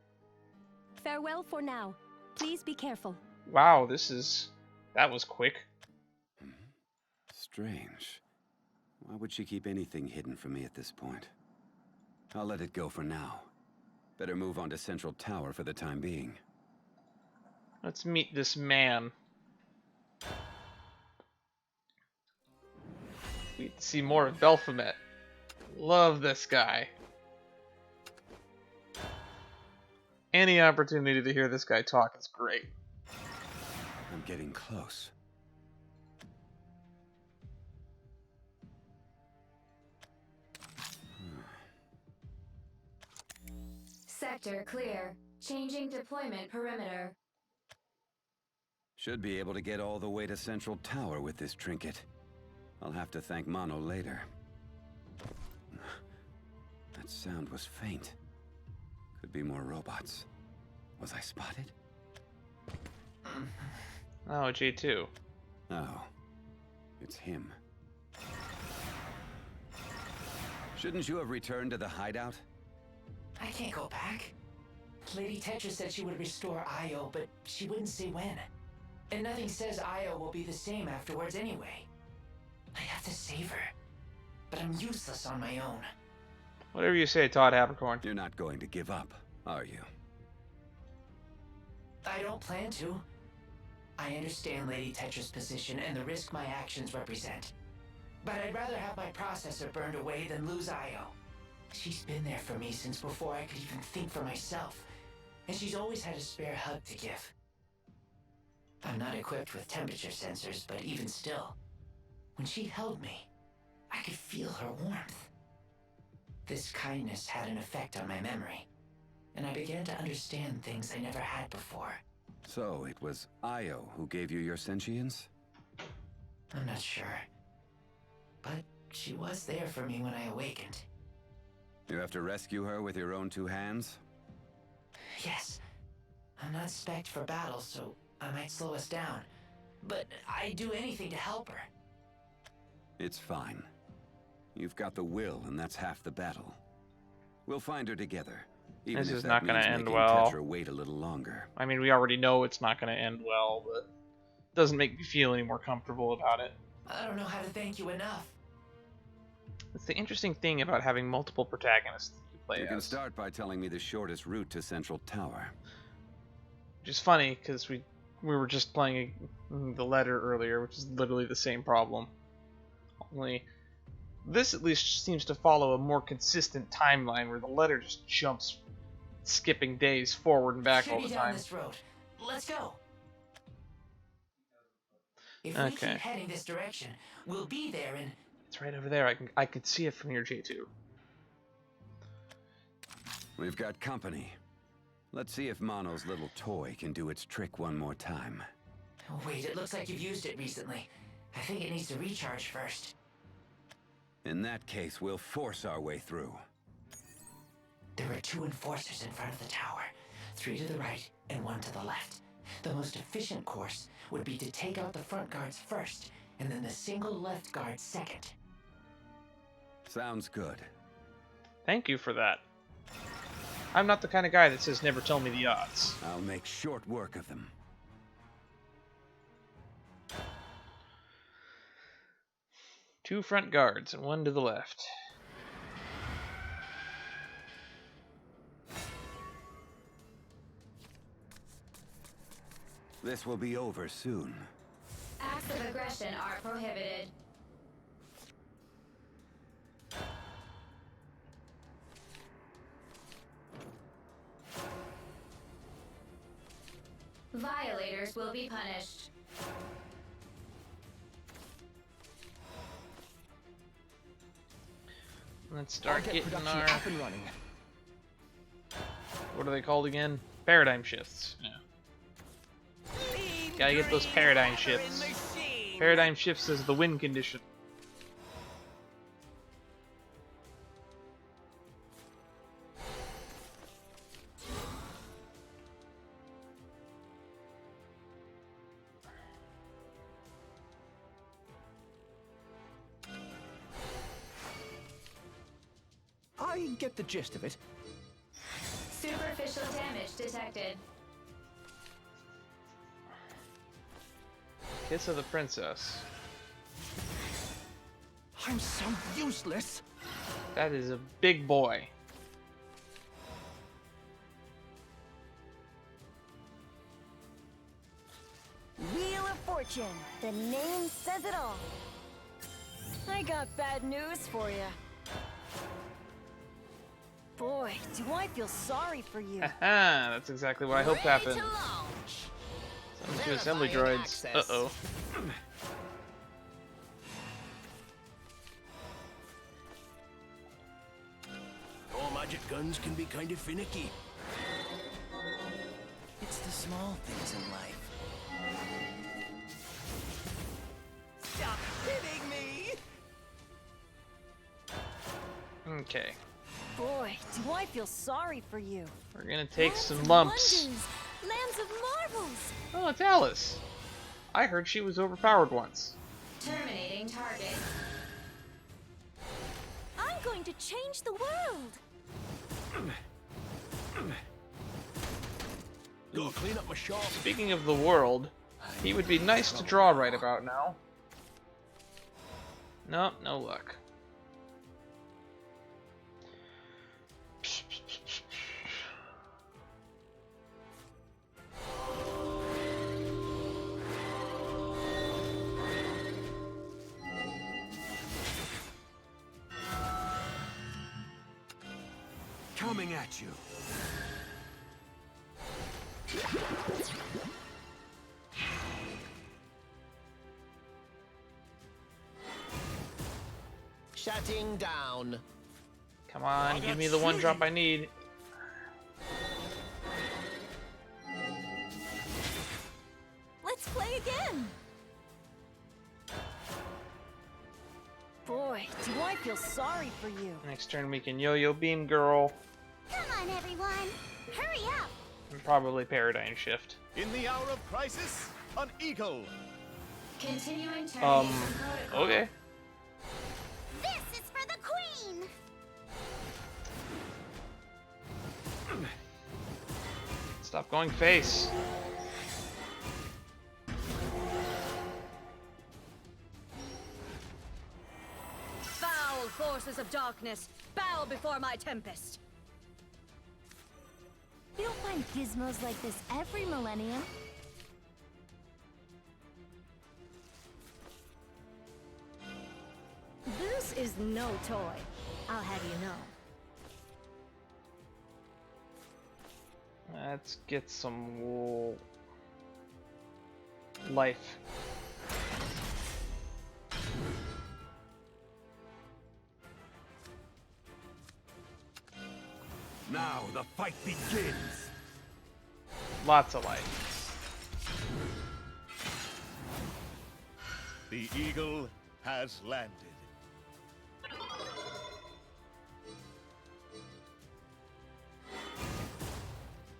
Farewell for now. Please be careful. Wow, that was quick. Strange. Why would she keep anything hidden from me at this point? I'll let it go for now. Better move on to Central Tower for the time being. Let's meet this man. We see more of Baphomet. Love this guy. Any opportunity to hear this guy talk is great. I'm getting close. Sector clear. Changing deployment perimeter. Should be able to get all the way to Central Tower with this trinket. I'll have to thank Mono later. That sound was faint. Could be more robots. Was I spotted? Oh, J2. Oh. It's him. Shouldn't you have returned to the hideout? I can't go back. Lady Tetra said she would restore Io, but she wouldn't say when. And nothing says Io will be the same afterwards anyway. I have to save her. But I'm useless on my own. Whatever you say, Todd Habercorn. You're not going to give up, are you? I don't plan to. I understand Lady Tetra's position and the risk my actions represent. But I'd rather have my processor burned away than lose Io. She's been there for me since before I could even think for myself. And she's always had a spare hug to give. I'm not equipped with temperature sensors, but even still, when she held me, I could feel her warmth. This kindness had an effect on my memory, and I began to understand things I never had before. So, it was Io who gave you your sentience? I'm not sure. But she was there for me when I awakened. You have to rescue her with your own two hands? Yes. I'm not spec'd for battle, so I might slow us down. But I'd do anything to help her. It's fine. You've got the will, and that's half the battle. We'll find her together. Even This if is that not going means to end making well. Tetra wait a little longer. I mean, we already know it's not going to end well, but it doesn't make me feel any more comfortable about it. I don't know how to thank you enough. It's the interesting thing about having multiple protagonists that you play You can as. start by telling me the shortest route to Central Tower. Which is funny, because we were just playing the letter earlier, which is literally the same problem. Only this at least seems to follow a more consistent timeline where the letter just jumps, skipping days forward and back all the Should be down time. this road. Let's go. If we Okay. keep heading this direction, we'll be there in... It's right over there. I could see it from here, J2. We've got company. Let's see if Mono's little toy can do its trick one more time. Oh, wait, it looks like you've used it recently. I think it needs to recharge first. In that case, we'll force our way through. There are 2 enforcers in front of the tower. 3 to the right and 1 to the left. The most efficient course would be to take out the front guards first, and then the single left guard second. Sounds good. Thank you for that. I'm not the kind of guy that says never tell me the odds. I'll make short work of them. Two front guards and 1 to the left. This will be over soon. Acts of aggression are prohibited. Violators will be punished. Let's start getting production our... up and running. What are they called again? Paradigm shifts. Yeah. Gotta get those paradigm shifts. Paradigm shifts is the win condition. I get the gist of it. Superficial damage detected. Kiss of the Princess. I'm so useless. That is a big boy. Wheel of Fortune. The name says it all. I got bad news for you. Boy, do I feel sorry for you. Haha, that's exactly what I hoped happened. Summon 2 assembly Verifying droids. access. Uh-oh. All magic guns can be kind of finicky. It's the small things in life. Stop hitting me! Okay. Boy, do I feel sorry for you. We're gonna take Lands some of lumps. wonders, lands of marvels. Oh, it's Alice. I heard she was overpowered once. Terminating target. I'm going to change the world. Gotta clean up my shop. Speaking of the world, he would be nice to draw right about now. Nope, no luck. Coming at you. Shutting down. Come on, give me the one drop I need. Let's play again! Boy, do I feel sorry for you. Next turn we can yo-yo beam girl Come on, everyone. Hurry up. and probably paradigm shift. In the hour of crisis, an eagle. Continuing turn protocol. Okay. This is for the queen. Stop going face. Foul forces of darkness, bow before my tempest. You don't find gizmos like this every millennium. This is no toy, I'll have you know. Let's get some wool. Life. Now the fight begins. Lots of life. The eagle has landed.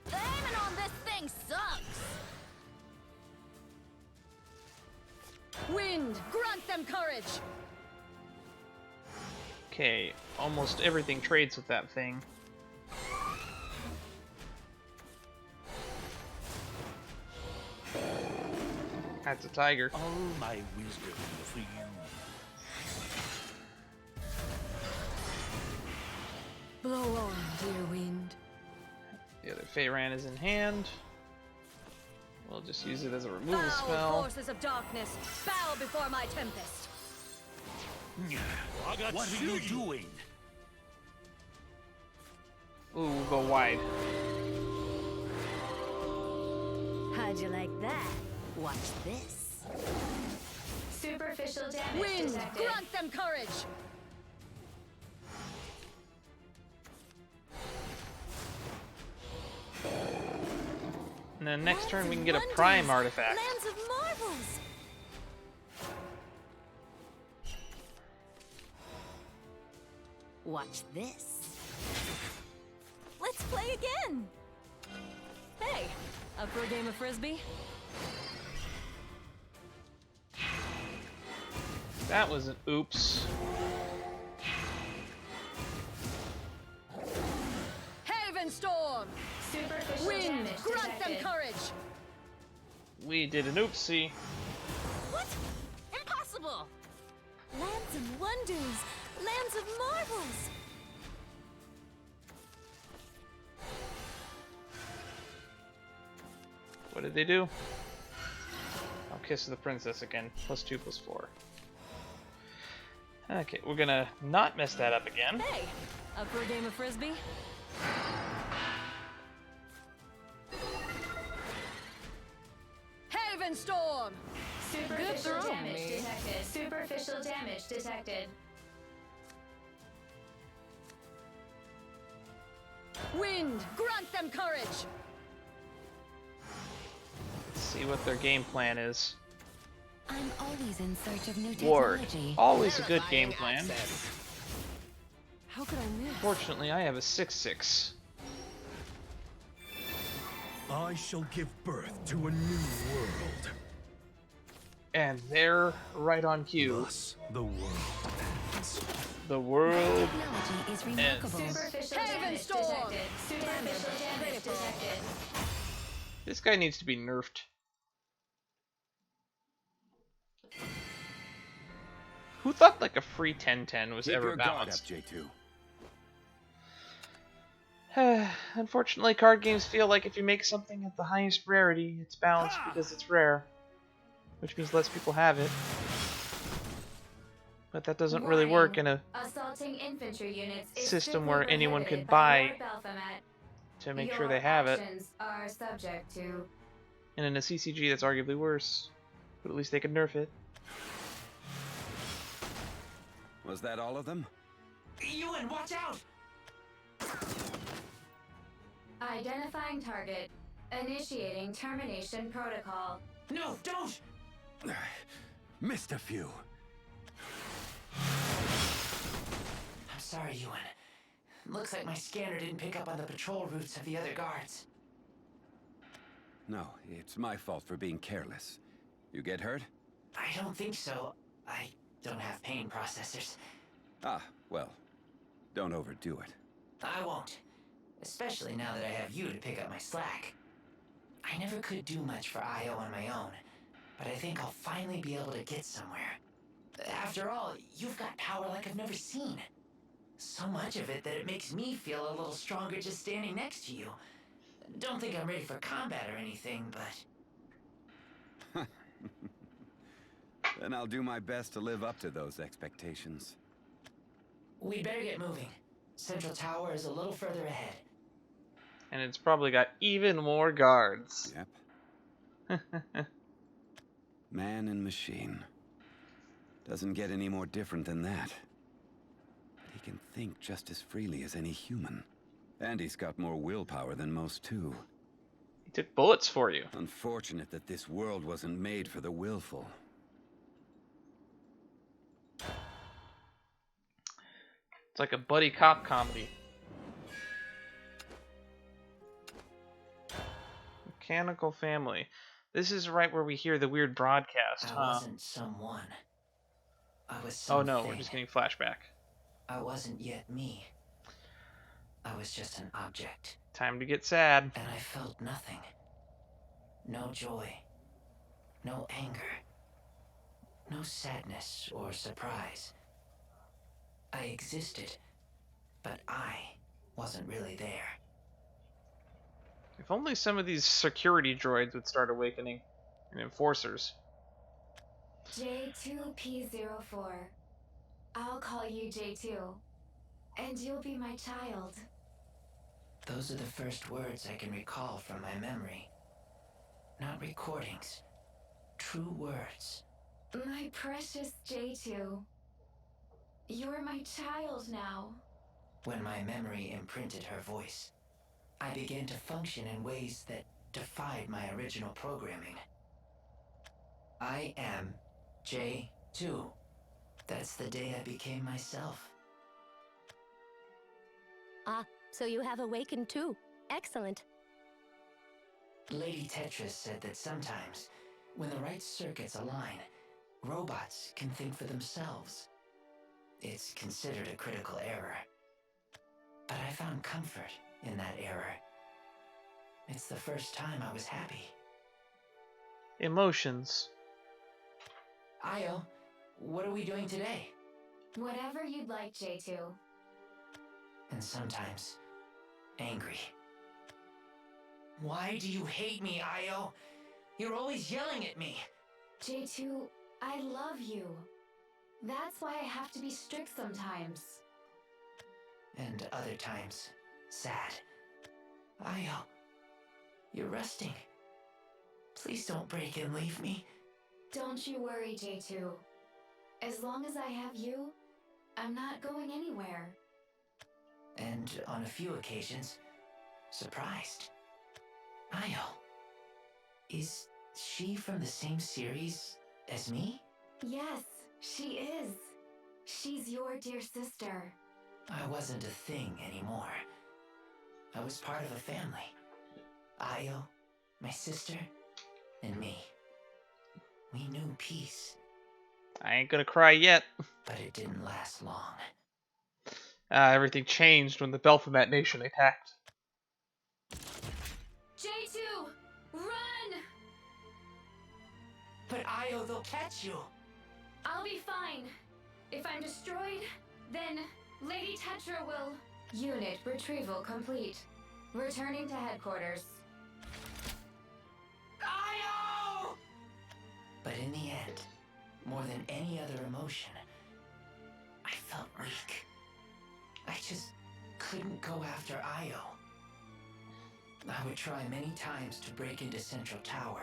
Aiming on this thing sucks! Wind, grant them courage! Okay, almost everything trades with that thing. That's a tiger. All my wisdom for you. Blow on, dear wind. The other Feyran is in hand. We'll just use it as a removal Foul spell. forces of darkness, bow before my tempest. What are you doing? Ooh, we'll go wide. How'd you like that? Watch this. Superficial damage Wind, detected. grant them courage! And then next turn we can get a prime artifact. Lands of marvels. Watch this. Let's play again! Hey, up for a game of frisbee? That was an oops. Haven storm! Superficial Wind, damage grant them detected. courage! We did an oopsie. What? Impossible! Lands of wonders. Lands of marvels. What did they do? I'll kiss the princess again. +2/+4. Okay, we're gonna not mess that up again. Hey, up for a game of frisbee? Haven storm! Superficial throw, damage me. detected. Superficial damage detected. Wind, grant them courage! Let's see what their game plan is. I'm always in search of new Ward. technology. Always a good Verifying game plan. access. How could I miss? Fortunately, I have a 6/6. I shall give birth to a new world. And they're right on cue. Thus, the world ends. The world Technology is remarkable. ends. Superficial Haven damage storm! detected. Superficial damage detected. This guy needs to be nerfed. Who thought like a free 10-10 was Keep ever your guard up, balanced? J2. Unfortunately, card games feel like if you make something at the highest rarity, it's balanced because it's rare, which means less people have it. But that doesn't really work in a Assaulting infantry units is system strictly where anyone prohibited could by buy Lord Baphomet. to make Your sure they have it. actions are subject to. And in a CCG, that's arguably worse. But at least they could nerf it. Was that all of them? Yuwan, watch out! Identifying target. Initiating termination protocol. No, don't! Missed a few. I'm sorry, Yuwan. Looks like my scanner didn't pick up on the patrol routes of the other guards. No, it's my fault for being careless. You get hurt? I don't think so. I don't have pain processors. Ah, well, don't overdo it. I won't. Especially now that I have you to pick up my slack. I never could do much for Io on my own, but I think I'll finally be able to get somewhere. After all, you've got power like I've never seen. So much of it that it makes me feel a little stronger just standing next to you. Don't think I'm ready for combat or anything, but... Then I'll do my best to live up to those expectations. We'd better get moving. Central Tower is a little further ahead. And it's probably got even more guards. Yep. Man and machine. Doesn't get any more different than that. But he can think just as freely as any human. And he's got more willpower than most, too. He took bullets for you. Unfortunate that this world wasn't made for the willful. It's like a buddy cop comedy. Mechanical family. This is right where we hear the weird broadcast, I huh? wasn't someone. I was Oh something. no, we're just getting flashback. I wasn't yet me. I was just an object. Time to get sad. And I felt nothing. No joy. No anger. No sadness or surprise. I existed, but I wasn't really there. If only some of these security droids would start awakening. And enforcers. J2P04. I'll call you J2. And you'll be my child. Those are the first words I can recall from my memory. Not recordings. True words. My precious J2. You're my child now. When my memory imprinted her voice, I began to function in ways that defied my original programming. I am J2. That's the day I became myself. Ah, so you have awakened too. Excellent. Lady Tetris said that sometimes, when the right circuits align, robots can think for themselves. It's considered a critical error. But I found comfort in that error. It's the first time I was happy. Emotions. Io, what are we doing today? Whatever you'd like, J2. And sometimes, angry. Why do you hate me, Io? You're always yelling at me. J2, I love you. That's why I have to be strict sometimes. And other times, sad. Io, you're resting. Please don't break and leave me. Don't you worry, J2. As long as I have you, I'm not going anywhere. And on a few occasions, surprised. Io, is she from the same series as me? Yes, she is. She's your dear sister. I wasn't a thing anymore. I was part of a family. Io, my sister, and me. We knew peace. I ain't gonna cry yet. But it didn't last long. Everything changed when the Baphomet Nation attacked. J2, run! But Io, they'll catch you. I'll be fine. If I'm destroyed, then Lady Tetra will... Unit retrieval complete. Returning to headquarters. Io! But in the end, more than any other emotion, I felt weak. I just couldn't go after Io. I would try many times to break into Central Tower,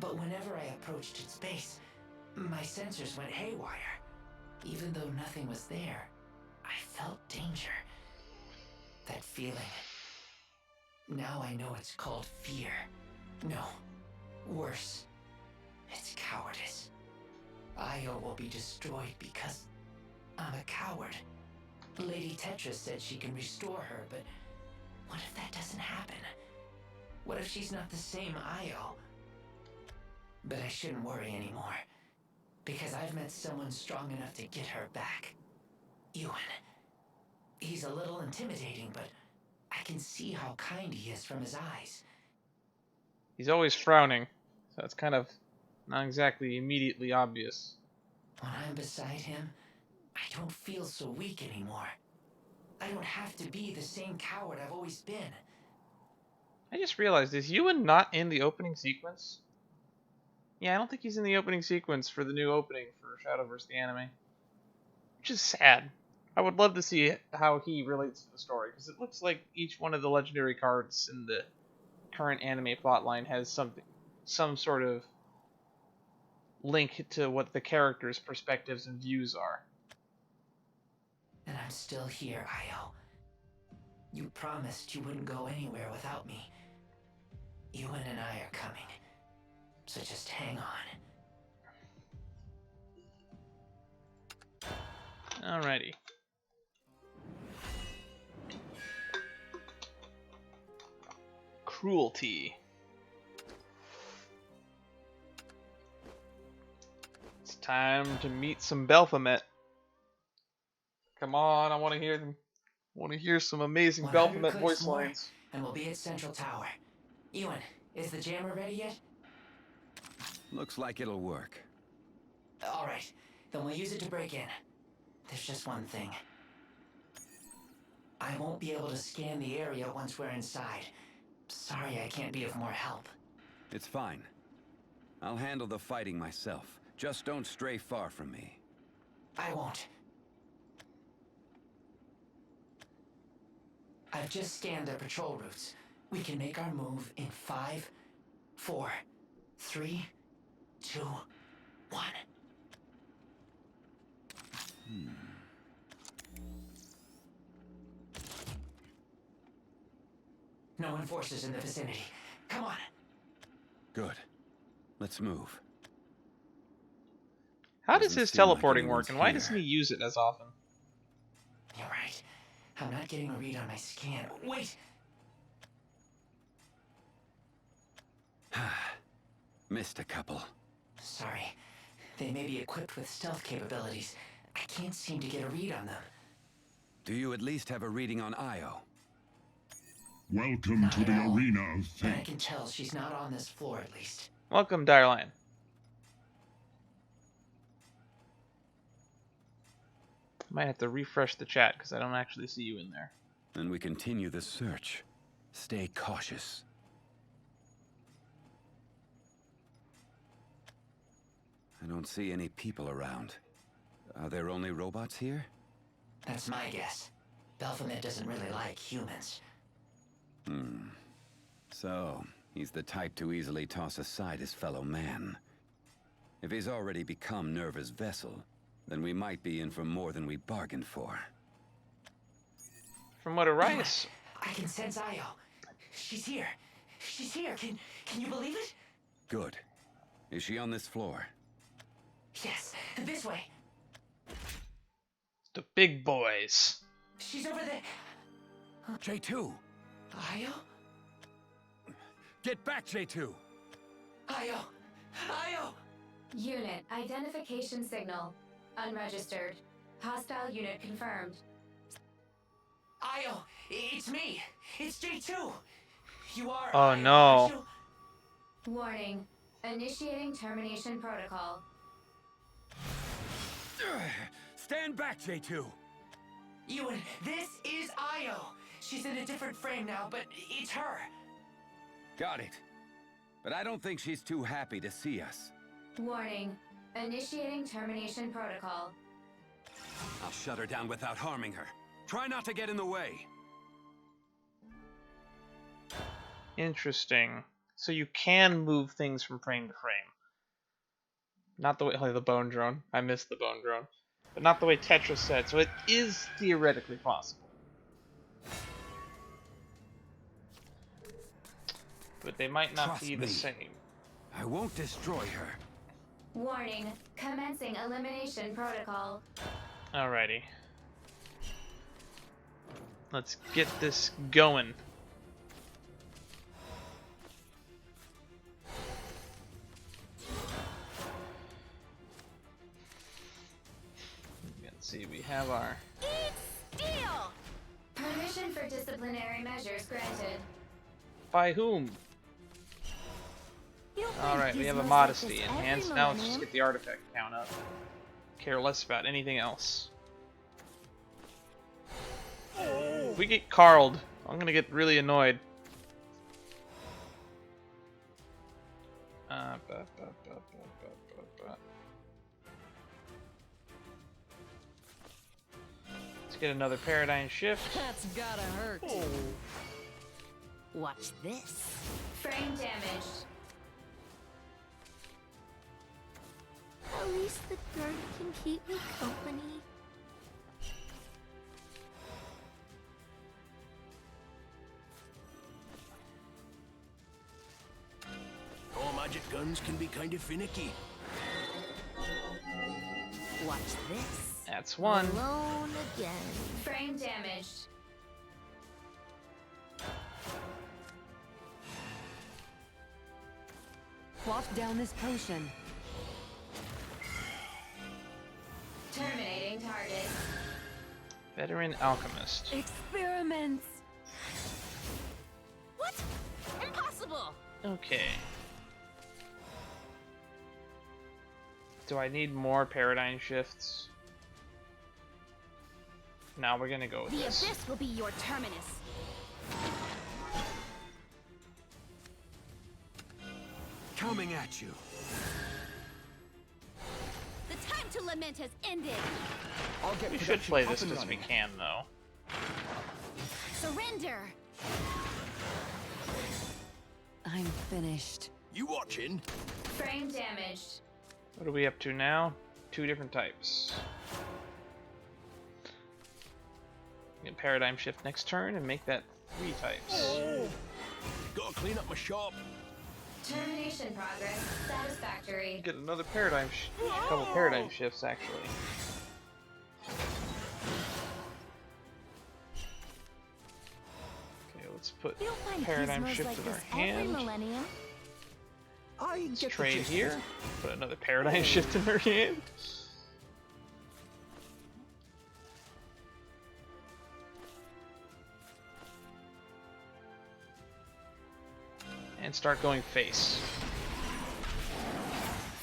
but whenever I approached its base, my sensors went haywire. Even though nothing was there, I felt danger. That feeling. Now I know it's called fear. No, worse. It's cowardice. Io will be destroyed because I'm a coward. Lady Tetra said she can restore her, but what if that doesn't happen? What if she's not the same Io? But I shouldn't worry anymore, because I've met someone strong enough to get her back. Yuwan. He's a little intimidating, but I can see how kind he is from his eyes. He's always frowning, so it's kind of not exactly immediately obvious. When I'm beside him, I don't feel so weak anymore. I don't have to be the same coward I've always been. I just realized, is Yuwan not in the opening sequence? Yeah, I don't think he's in the opening sequence for the new opening for Shadowverse the anime. Which is sad. I would love to see how he relates to the story, because it looks like each one of the legendary cards in the current anime plotline has some sort of link to what the characters' perspectives and views are. And I'm still here, Io. You promised you wouldn't go anywhere without me. Yuwan and I are coming. So just hang on. Alrighty. Cruelty. It's time to meet some Baphomet. Come on, I want to hear them. I want to hear some amazing Baphomet voice lines. And we'll be at Central Tower. Yuwan, is the jammer ready yet? Looks like it'll work. All right, then we'll use it to break in. There's just one thing. I won't be able to scan the area once we're inside. Sorry I can't be of more help. It's fine. I'll handle the fighting myself. Just don't stray far from me. I won't. I've just scanned their patrol routes. We can make our move in 5, 4, 3, 2, 1. No enforcers in the vicinity. Come on. Good. Let's move. How does his teleporting like work, and why doesn't he use it as often? You're right. I'm not getting a read on my scan. Wait! Missed a couple. Sorry. They may be equipped with stealth capabilities. I can't seem to get a read on them. Do you at least have a reading on Io? Welcome to the arena of But I fate. can tell she's not on this floor at least. Welcome, Direlion. Might have to refresh the chat because I don't actually see you in there. Then we continue the search. Stay cautious. I don't see any people around. Are there only robots here? That's my guess. Baphomet doesn't really like humans. So, he's the type to easily toss aside his fellow man. If he's already become Nerva's vessel, then we might be in for more than we bargained for. From what Arias... I can sense Io. She's here. She's here. Can you believe it? Good. Is she on this floor? Yes, this way. The big boys. She's over there. J2! Io? Get back, J2! Io! Io! Unit identification signal. Unregistered. Hostile unit confirmed. Io! It's me! It's J2! You are... Oh Io, no. aren't you? Warning. Initiating termination protocol. Stand back, J2. Yuwan, this is Io. She's in a different frame now, but it's her. Got it. But I don't think she's too happy to see us. Warning. Initiating termination protocol. I'll shut her down without harming her. Try not to get in the way. Interesting. So you can move things from frame to frame. Not the way the bone drone. I missed the bone drone. But not the way Tetra said, so it is theoretically possible. But they might not be the same. I won't destroy her. Warning. Commencing elimination protocol. Alrighty. Let's get this going. Let's see, we have our... Deal! Permission for disciplinary measures granted. By whom? Alright, we have a modesty enhanced. Now let's just get the artifact count up. Care less about anything else. If we get Carled, I'm gonna get really annoyed. Let's get another paradigm shift. That's gotta hurt. Watch this. Frame damaged. At least the dirt can keep me company. All magic guns can be kind of finicky. Watch this. That's one. Alone again. Frame damaged. Quaff down this potion. Terminating target. Veteran alchemist. Experiments. What? Impossible. Okay. Do I need more paradigm shifts? Now we're gonna go with this. The abyss will be your terminus. Coming at you. The time to lament has ended. We should play this as we can, though. Surrender. I'm finished. You watching? Frame damaged. What are we up to now? 2 different types. Get paradigm shift next turn and make that 3 types. Gotta clean up my shop. Termination progress satisfactory. Get another paradigm couple paradigm shifts actually. Okay, let's put You'll find paradigm gizmos shift like in this our every hand. millennium. Let's trade here. Put another paradigm shift in her hand. And start going face.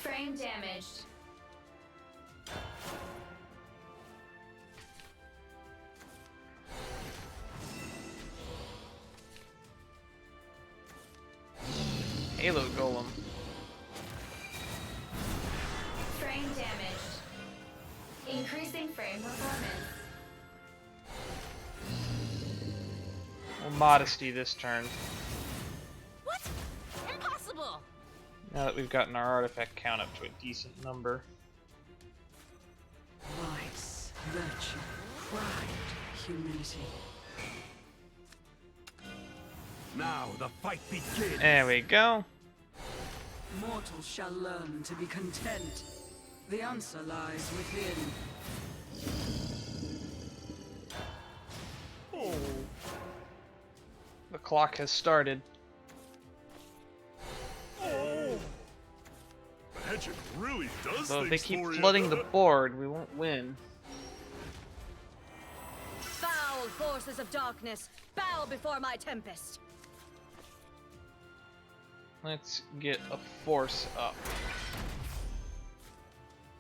Frame damaged. Halo Golem. Frame damaged. Increasing frame performance. Well, modesty this turn. What? Impossible. Now that we've gotten our artifact count up to a decent number. Vice, virtue, pride, humility. Now the fight begins. There we go. Mortals shall learn to be content. The answer lies within. The clock has started. The Hedgehog really does So if they things keep for you. flooding the board, we won't win. Foul forces of darkness, bow before my tempest. Let's get a force up.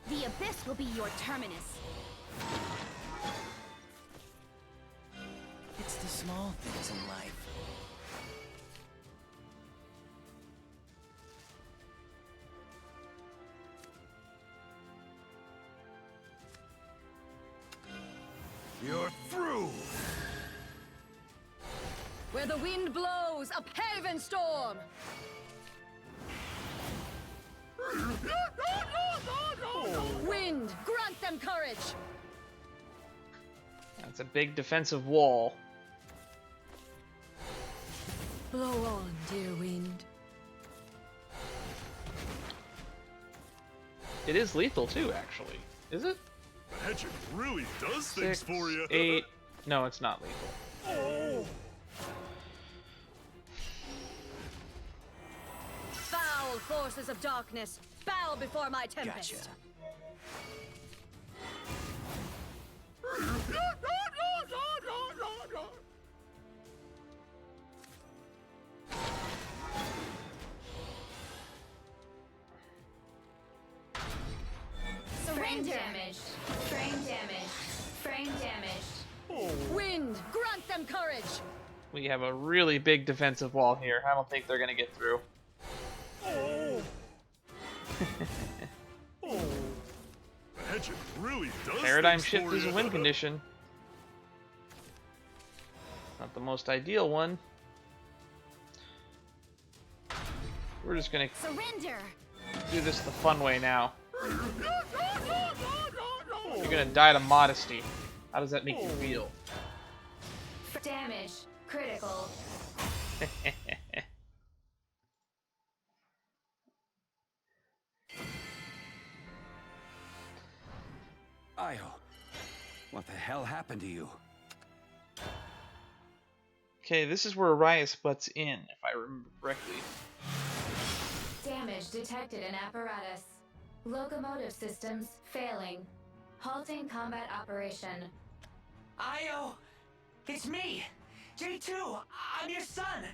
The abyss will be your terminus. It's the small things in life. You're through! Where the wind blows, a haven storm! Wind, grant them courage! That's a big defensive wall. Blow on, dear wind. It is lethal too, actually. Is it? Magic really does 6, things for you. 8. No, it's not lethal. Oh. Foul forces of darkness, bow before my tempest. Frame damaged. Frame damaged. Frame damaged. Wind, grant them courage! We have a really big defensive wall here. I don't think they're gonna get through. Magic really does Paradigm things shift for is a you. win condition. Not the most ideal one. We're just gonna Surrender! do this the fun way now. You're gonna die to modesty. How does that make you feel? Damage. Critical. Io, what the hell happened to you? Okay, this is where Arias butts in, if I remember correctly. Damage detected in apparatus. Locomotive systems failing. Halting combat operation. Io! It's me! J2! I'm your son!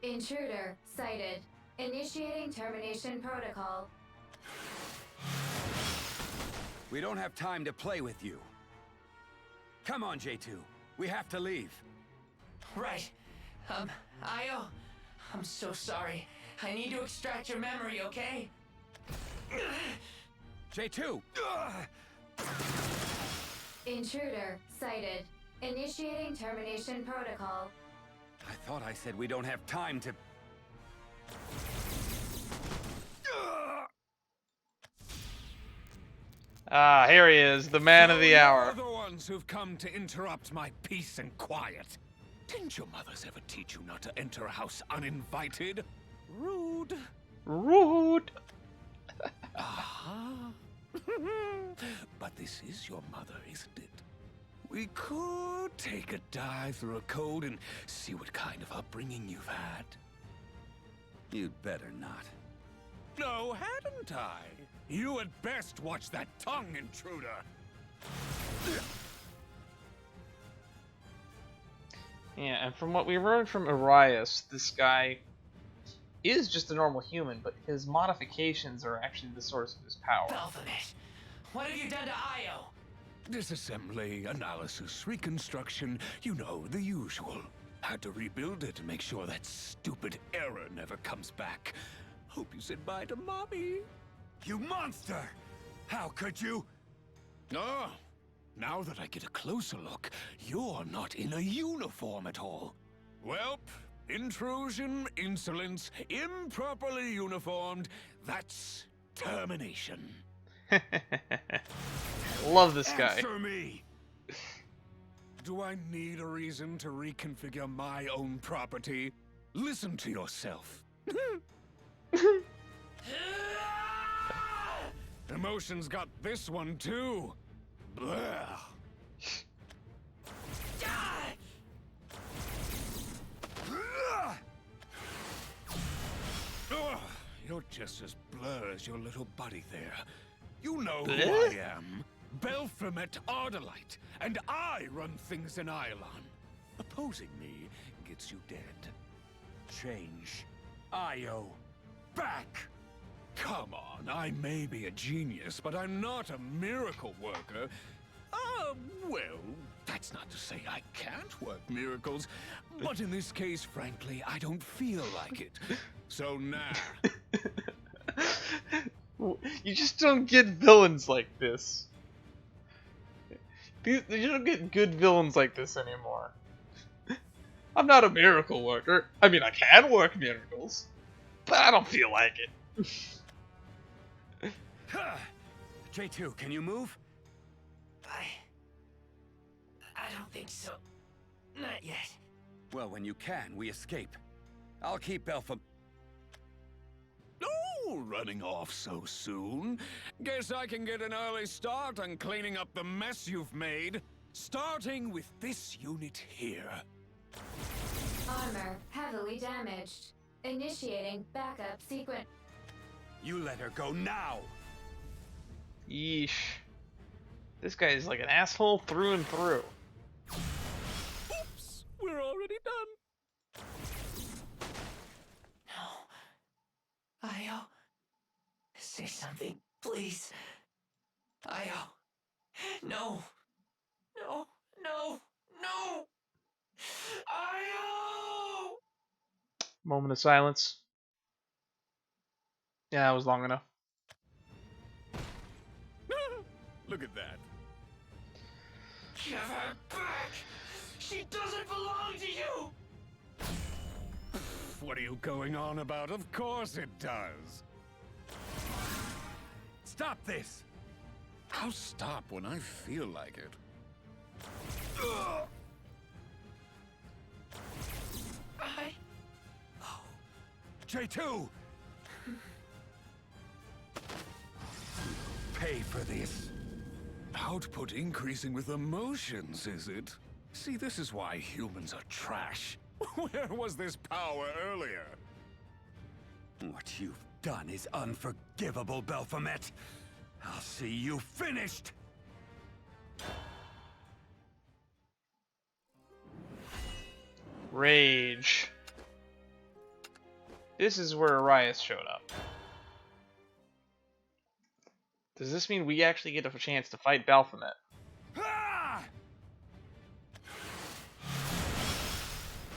Intruder sighted. Initiating termination protocol. We don't have time to play with you. Come on, J2. We have to leave. Right. Io, I'm so sorry. I need to extract your memory, okay? J2! Intruder sighted. Initiating termination protocol. I thought I said we don't have time to... Ah, here he is, the man of the hour. You're the ones who've come to interrupt my peace and quiet. Didn't your mothers ever teach you not to enter a house uninvited? Rude. Rude. Aha. But this is your mother, isn't it? We could take a dive through a code and see what kind of upbringing you've had. You'd better not. No, hadn't I? You at best watch that tongue, intruder. Yeah, and from what we learned from Arias, this guy is just a normal human, but his modifications are actually the source of his power. Baphomet, what have you done to Io? Disassembly, analysis, reconstruction, you know, the usual. Had to rebuild it to make sure that stupid error never comes back. Hope you said bye to Mommy. You monster! How could you? Oh, now that I get a closer look, you're not in a uniform at all. Welp, intrusion, insolence, improperly uniformed, that's termination. Love this guy. Answer me! Do I need a reason to reconfigure my own property? Listen to yourself. Emotions got this one too. Blah. You're just as blur as your little buddy there. You know who I am. Baphomet Ardalite, and I run things in Iolan. Opposing me gets you dead. Change Io back! Come on, I may be a genius, but I'm not a miracle worker. Well, that's not to say I can't work miracles, but in this case, frankly, I don't feel like it. So nah. You just don't get villains like this. You don't get good villains like this anymore. I'm not a miracle worker. I mean, I can work miracles, but I don't feel like it. J2, can you move? I don't think so. Not yet. Well, when you can, we escape. I'll keep Belpham. Oh, running off so soon? Guess I can get an early start on cleaning up the mess you've made. Starting with this unit here. Armor heavily damaged. Initiating backup sequence. You let her go now! Yeesh. This guy is like an asshole through and through. Oops, we're already done. No. Io. Say something, please. Io. No. No. No. No. Io! Moment of silence. Yeah, that was long enough. Look at that. Give her back! She doesn't belong to you! What are you going on about? Of course it does. Stop this! I'll stop when I feel like it. J2! Pay for this. Output increasing with emotions, is it? See, this is why humans are trash. Where was this power earlier? What you've done is unforgivable, Belphomet. I'll see you finished! Rage. This is where Arias showed up. Does this mean we actually get a chance to fight Baphomet? Ah!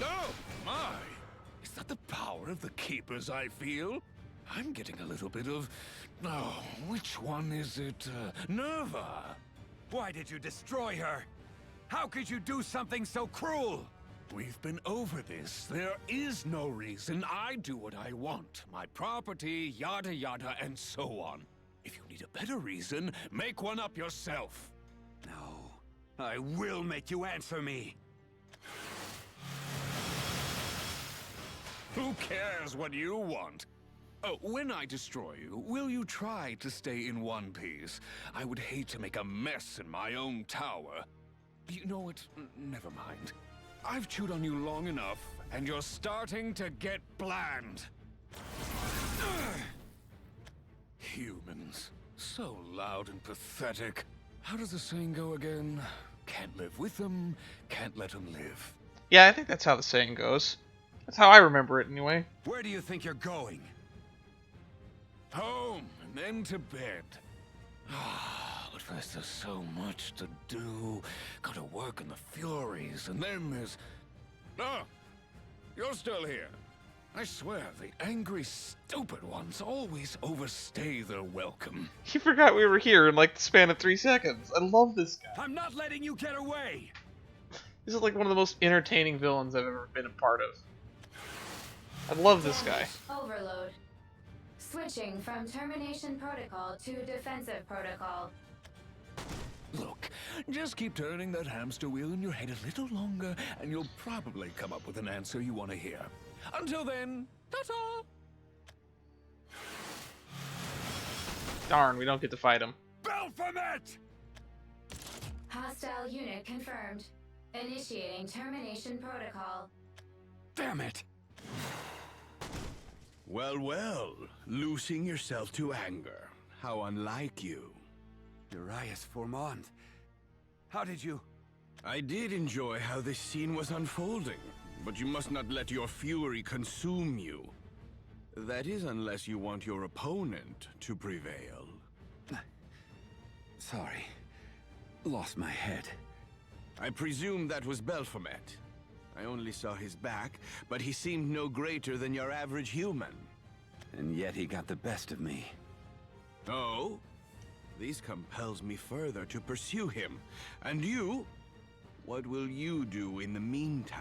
Oh, my! Is that the power of the Keepers I feel? I'm getting a little bit of... Oh, which one is it? Nerva? Why did you destroy her? How could you do something so cruel? We've been over this. There is no reason. I do what I want. My property, yada yada, and so on. If you need a better reason, make one up yourself. No, I will make you answer me. Who cares what you want? Oh, when I destroy you, will you try to stay in one piece? I would hate to make a mess in my own tower. You know what? Never mind. I've chewed on you long enough, and you're starting to get bland. Humans. So loud and pathetic. How does the saying go again? Can't live with them, can't let them live. Yeah, I think that's how the saying goes. That's how I remember it anyway. Where do you think you're going? Home, and then to bed. But first there's so much to do. Gotta work in the Furies, and then there's... Oh, you're still here. I swear, the angry, stupid ones always overstay their welcome. You forgot we were here in like the span of 3 seconds. I love this guy. I'm not letting you get away! This is like one of the most entertaining villains I've ever been a part of. I love this guy. Overload. Switching from termination protocol to defensive protocol. Look, just keep turning that hamster wheel in your head a little longer, and you'll probably come up with an answer you want to hear. Until then, ta-ta! Darn, we don't get to fight him. Baphomet! Hostile unit confirmed. Initiating termination protocol. Damn it! Well, well, losing yourself to anger. How unlike you. Darius Formand. How did you... I did enjoy how this scene was unfolding, but you must not let your fury consume you. That is, unless you want your opponent to prevail. Sorry. lost my head. I presume that was Belphomet. I only saw his back, but he seemed no greater than your average human. And yet he got the best of me. Oh? This compels me further to pursue him. And you? What will you do in the meantime?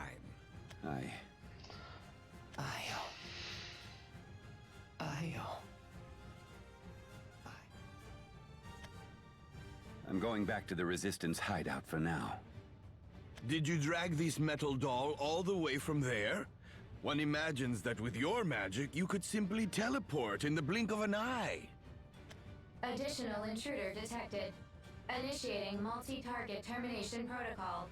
I'm going back to the Resistance hideout for now. Did you drag this metal doll all the way from there? One imagines that with your magic, you could simply teleport in the blink of an eye. Additional intruder detected. Initiating multi-target termination protocol.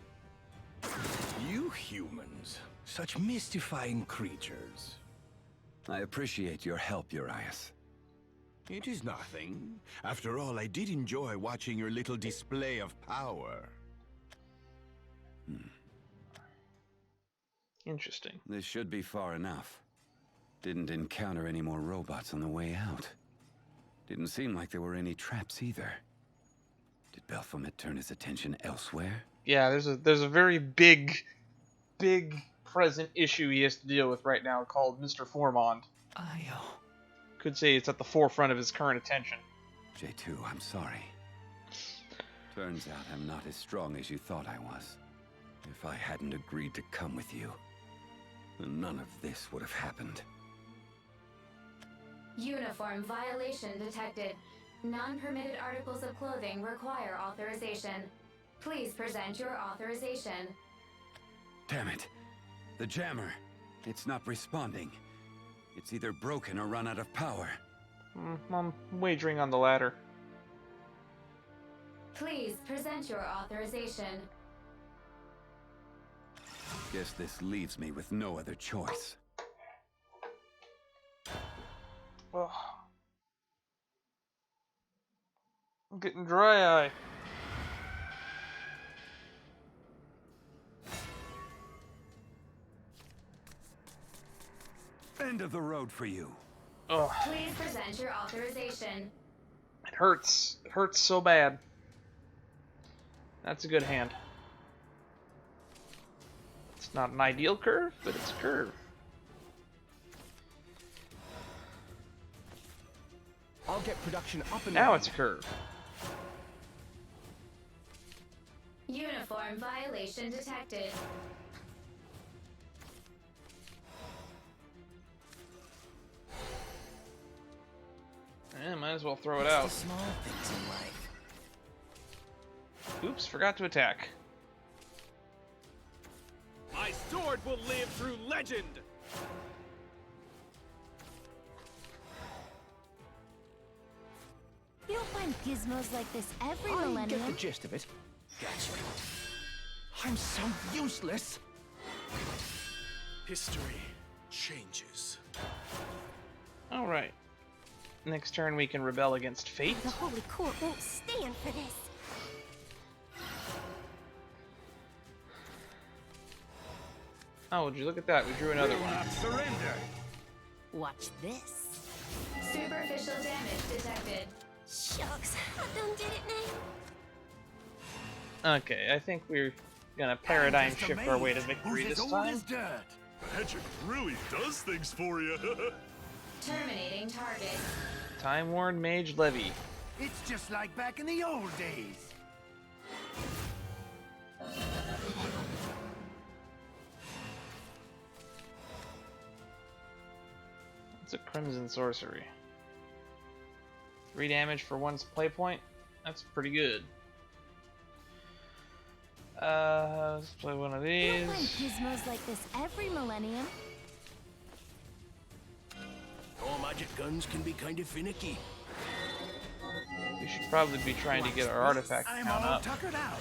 You humans, such mystifying creatures. I appreciate your help, Urias. It is nothing. After all, I did enjoy watching your little display of power. Interesting. This should be far enough. Didn't encounter any more robots on the way out. Didn't seem like there were any traps either. Did Belphomet turn his attention elsewhere? Yeah, there's a very big present issue he has to deal with right now called Mr. Formond. Could say it's at the forefront of his current attention. J2, I'm sorry. Turns out I'm not as strong as you thought I was. If I hadn't agreed to come with you, then none of this would have happened. Uniform violation detected. Non-permitted articles of clothing require authorization. Please present your authorization. Damn it. The jammer. It's not responding. It's either broken or run out of power. I'm wagering on the latter. Please present your authorization. Guess this leaves me with no other choice. Ugh. I'm getting dry eye. End of the road for you. Ugh. Please present your authorization. It hurts. It hurts so bad. That's a good hand. It's not an ideal curve, but it's a curve. I'll get production up and now it's a curve. Uniform violation detected. Might as well throw it out. The small things in life. Oops, forgot to attack. My sword will live through legend! You don't find gizmos like this every I millennium. get the gist of it. Gotcha. I'm so useless. History changes. Alright. Next turn we can rebel against fate. The Holy Court won't stand for this. Oh, would you look at that? We drew another one. Surrender! Watch this. Superficial damage detected. Shucks, I done did it now. Okay, I think we're gonna paradigm shift our way to victory this time. Magic really does things for you. Terminating target. Time-worn Mage Levy. It's just like back in the old days. It's a Crimson Sorcery. 3 damage for one's play point. That's pretty good. Let's play one of You these. don't find gizmos like this every millennium. All magic guns can be kind of finicky. We should probably be trying to get our artifact I'm count all up. tuckered out.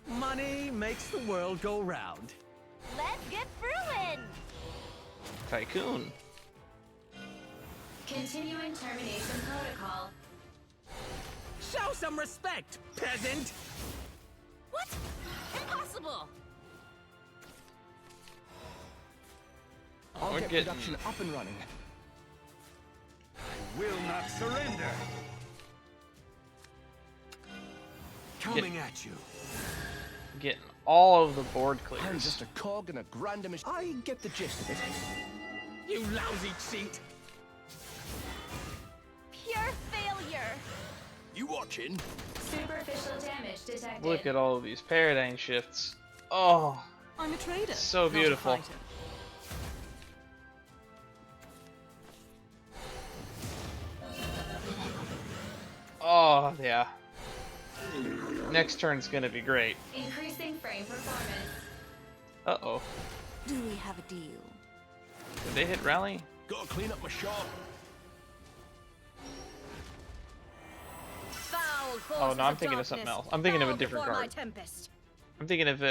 Money makes the world go round. Let's get brewing! Tycoon. Continuing termination protocol. Show some respect, peasant! What? Impossible! I'll We're get getting- production up and running. I will not surrender. Coming at you. Getting all of the board I'm clears. just a cog in a grander machine. I get the gist of it. You lousy cheat! Pure failure. You watching? Superficial damage detected. Look at all of these paradigm shifts. Oh, I'm a trader. so not a beautiful. fighter. Oh, yeah. Next turn's gonna be great. Increasing frame performance. Uh-oh. Do we have a deal? Did they hit rally? Gotta clean up my shop. Oh, no, I'm thinking of something else. I'm thinking of a different card. I'm thinking of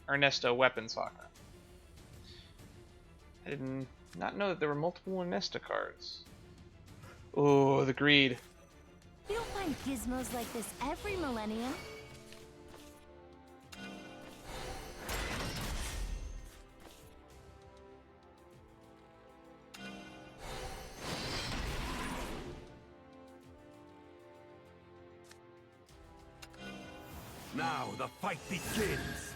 Ernesto Weapons Hawker. I did not know that there were multiple Ernesto cards. Oh, the greed. You don't find gizmos like this every millennium. Now the fight begins.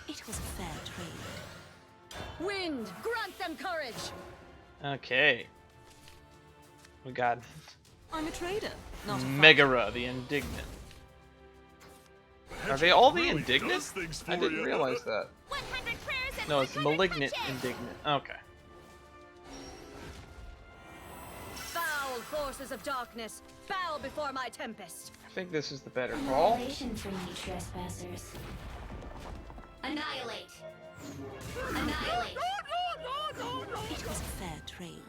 It was a fair trade. Wind, grant them courage. Okay. We got I'm a trader, not a fighter. Megara, the Indignant. Are they all the really Indignant? does things I for didn't ya. realize that. 100 prayers and No, it's 100 Malignant punches. Indignant. Okay. Foul forces of darkness, bow before my tempest. I think this is the better call. Annihilation for you trespassers. Annihilate. Annihilate. It was a fair trade.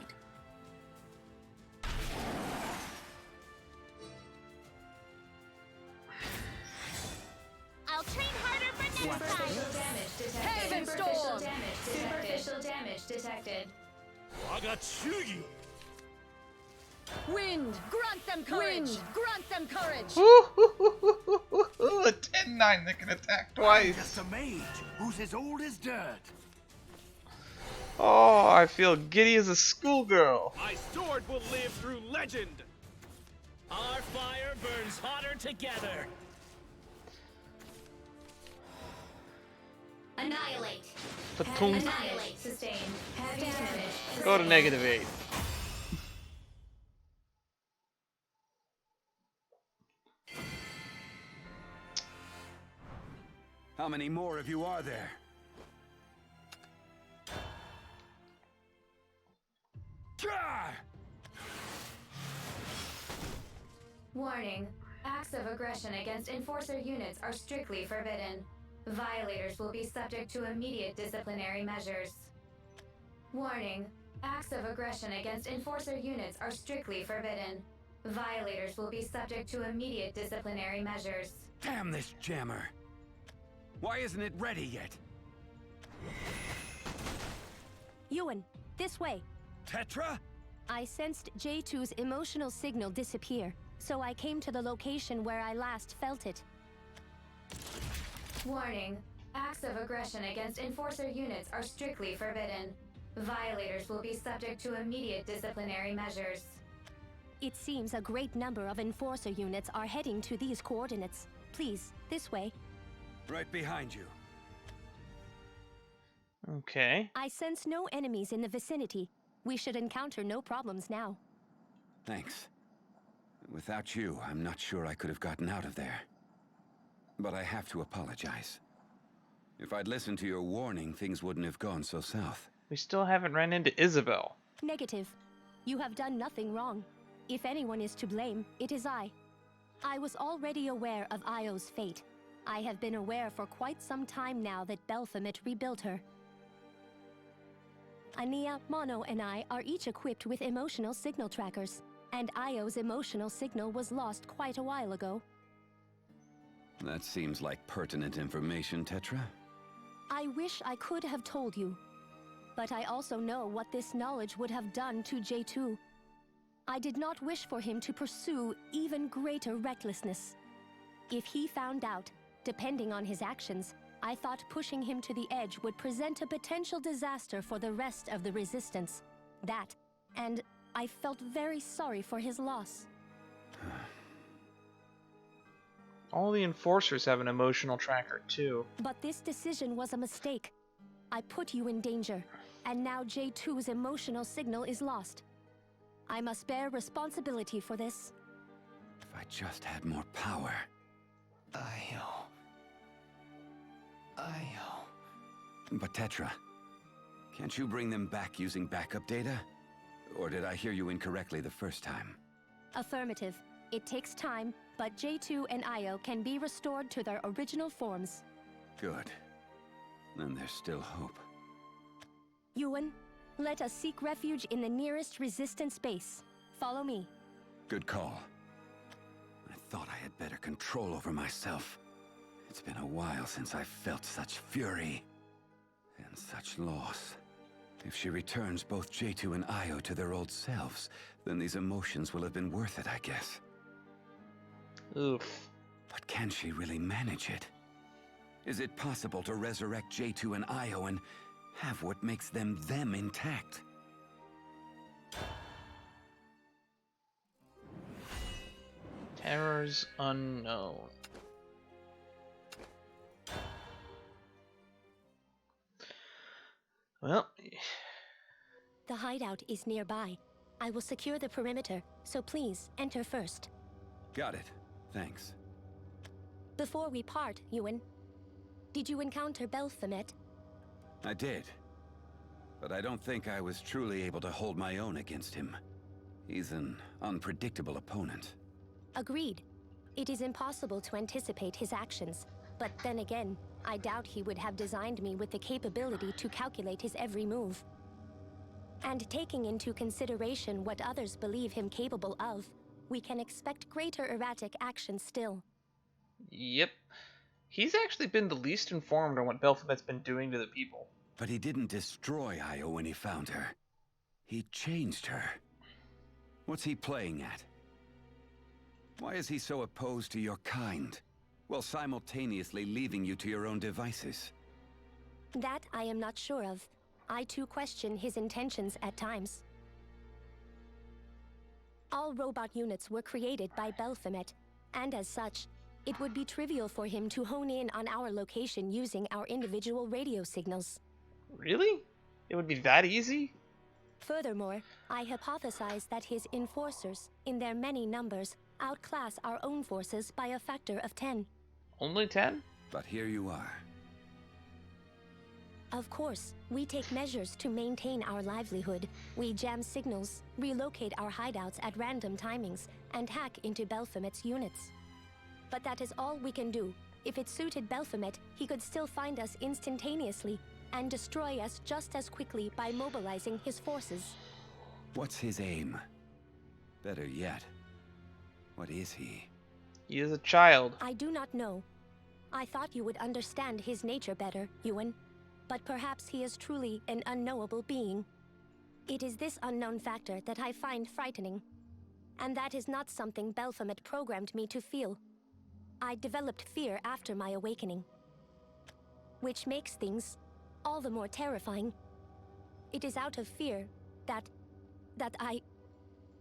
I'll train harder for next Superficial time. damage detected. Haven Superficial storm. damage detected. Superficial damage detected. Wagatsugi. Wind, grant them courage. Wind, grant them courage. A 10-9 that can attack twice. Just a mage who's as old as dirt. Oh, I feel giddy as a schoolgirl. My sword will live through legend. Our fire burns hotter together. Annihilate. Platoon. Annihilate. Sustained. Heavy damage. Go to -8. How many more of you are there? Warning. Acts of aggression against Enforcer units are strictly forbidden. Violators will be subject to immediate disciplinary measures. Warning. Acts of aggression against Enforcer units are strictly forbidden. Violators will be subject to immediate disciplinary measures. Damn this jammer! Why isn't it ready yet? Yuwan, this way. Tetra? I sensed J2's emotional signal disappear, so I came to the location where I last felt it. Warning. Acts of aggression against Enforcer units are strictly forbidden. Violators will be subject to immediate disciplinary measures. It seems a great number of Enforcer units are heading to these coordinates. Please, this way. Right behind you. Okay. I sense no enemies in the vicinity. We should encounter no problems now. Thanks. Without you, I'm not sure I could have gotten out of there. But I have to apologize. If I'd listened to your warning, things wouldn't have gone so south. We still haven't run into Isabel. Negative. You have done nothing wrong. If anyone is to blame, it is I. I was already aware of Io's fate. I have been aware for quite some time now that Baphomet rebuilt her. Ania, Mono, and I are each equipped with emotional signal trackers, and Io's emotional signal was lost quite a while ago. That seems like pertinent information, Tetra. I wish I could have told you, but I also know what this knowledge would have done to J2. I did not wish for him to pursue even greater recklessness. If he found out, depending on his actions, I thought pushing him to the edge would present a potential disaster for the rest of the Resistance. That, and I felt very sorry for his loss. All the Enforcers have an emotional tracker, too. But this decision was a mistake. I put you in danger, and now J2's emotional signal is lost. I must bear responsibility for this. If I just had more power. But Tetra, can't you bring them back using backup data? Or did I hear you incorrectly the first time? Affirmative. It takes time, but J2 and Io can be restored to their original forms. Good. Then there's still hope. Yuwan, let us seek refuge in the nearest Resistance base. Follow me. Good call. I thought I had better control over myself. It's been a while since I felt such fury. And such loss. If she returns both J2 and Io to their old selves, then these emotions will have been worth it, I guess. Oof. But can she really manage it? Is it possible to resurrect J2 and Io and have what makes them intact? Terrors unknown. Well... The hideout is nearby. I will secure the perimeter, so please enter first. Got it. Thanks. Before we part, Yuwan, did you encounter Baphomet? I did. But I don't think I was truly able to hold my own against him. He's an unpredictable opponent. Agreed. It is impossible to anticipate his actions, but then again, I doubt he would have designed me with the capability to calculate his every move. And taking into consideration what others believe him capable of, we can expect greater erratic action still. Yep. He's actually been the least informed on what Baphomet's been doing to the people. But he didn't destroy Io when he found her. He changed her. What's he playing at? Why is he so opposed to your kind, while simultaneously leaving you to your own devices? That I am not sure of. I too question his intentions at times. All robot units were created by Baphomet, and as such, it would be trivial for him to hone in on our location using our individual radio signals. Really? It would be that easy? Furthermore, I hypothesize that his enforcers, in their many numbers, outclass our own forces by a factor of 10. Only 10? But here you are. Of course, we take measures to maintain our livelihood. We jam signals, relocate our hideouts at random timings, and hack into Baphomet's units. But that is all we can do. If it suited Baphomet, he could still find us instantaneously and destroy us just as quickly by mobilizing his forces. What's his aim? Better yet, what is he? He is a child. I do not know. I thought you would understand his nature better, Yuwan. But perhaps he is truly an unknowable being. It is this unknown factor that I find frightening. And that is not something Baphomet programmed me to feel. I developed fear after my awakening. Which makes things all the more terrifying. It is out of fear that I...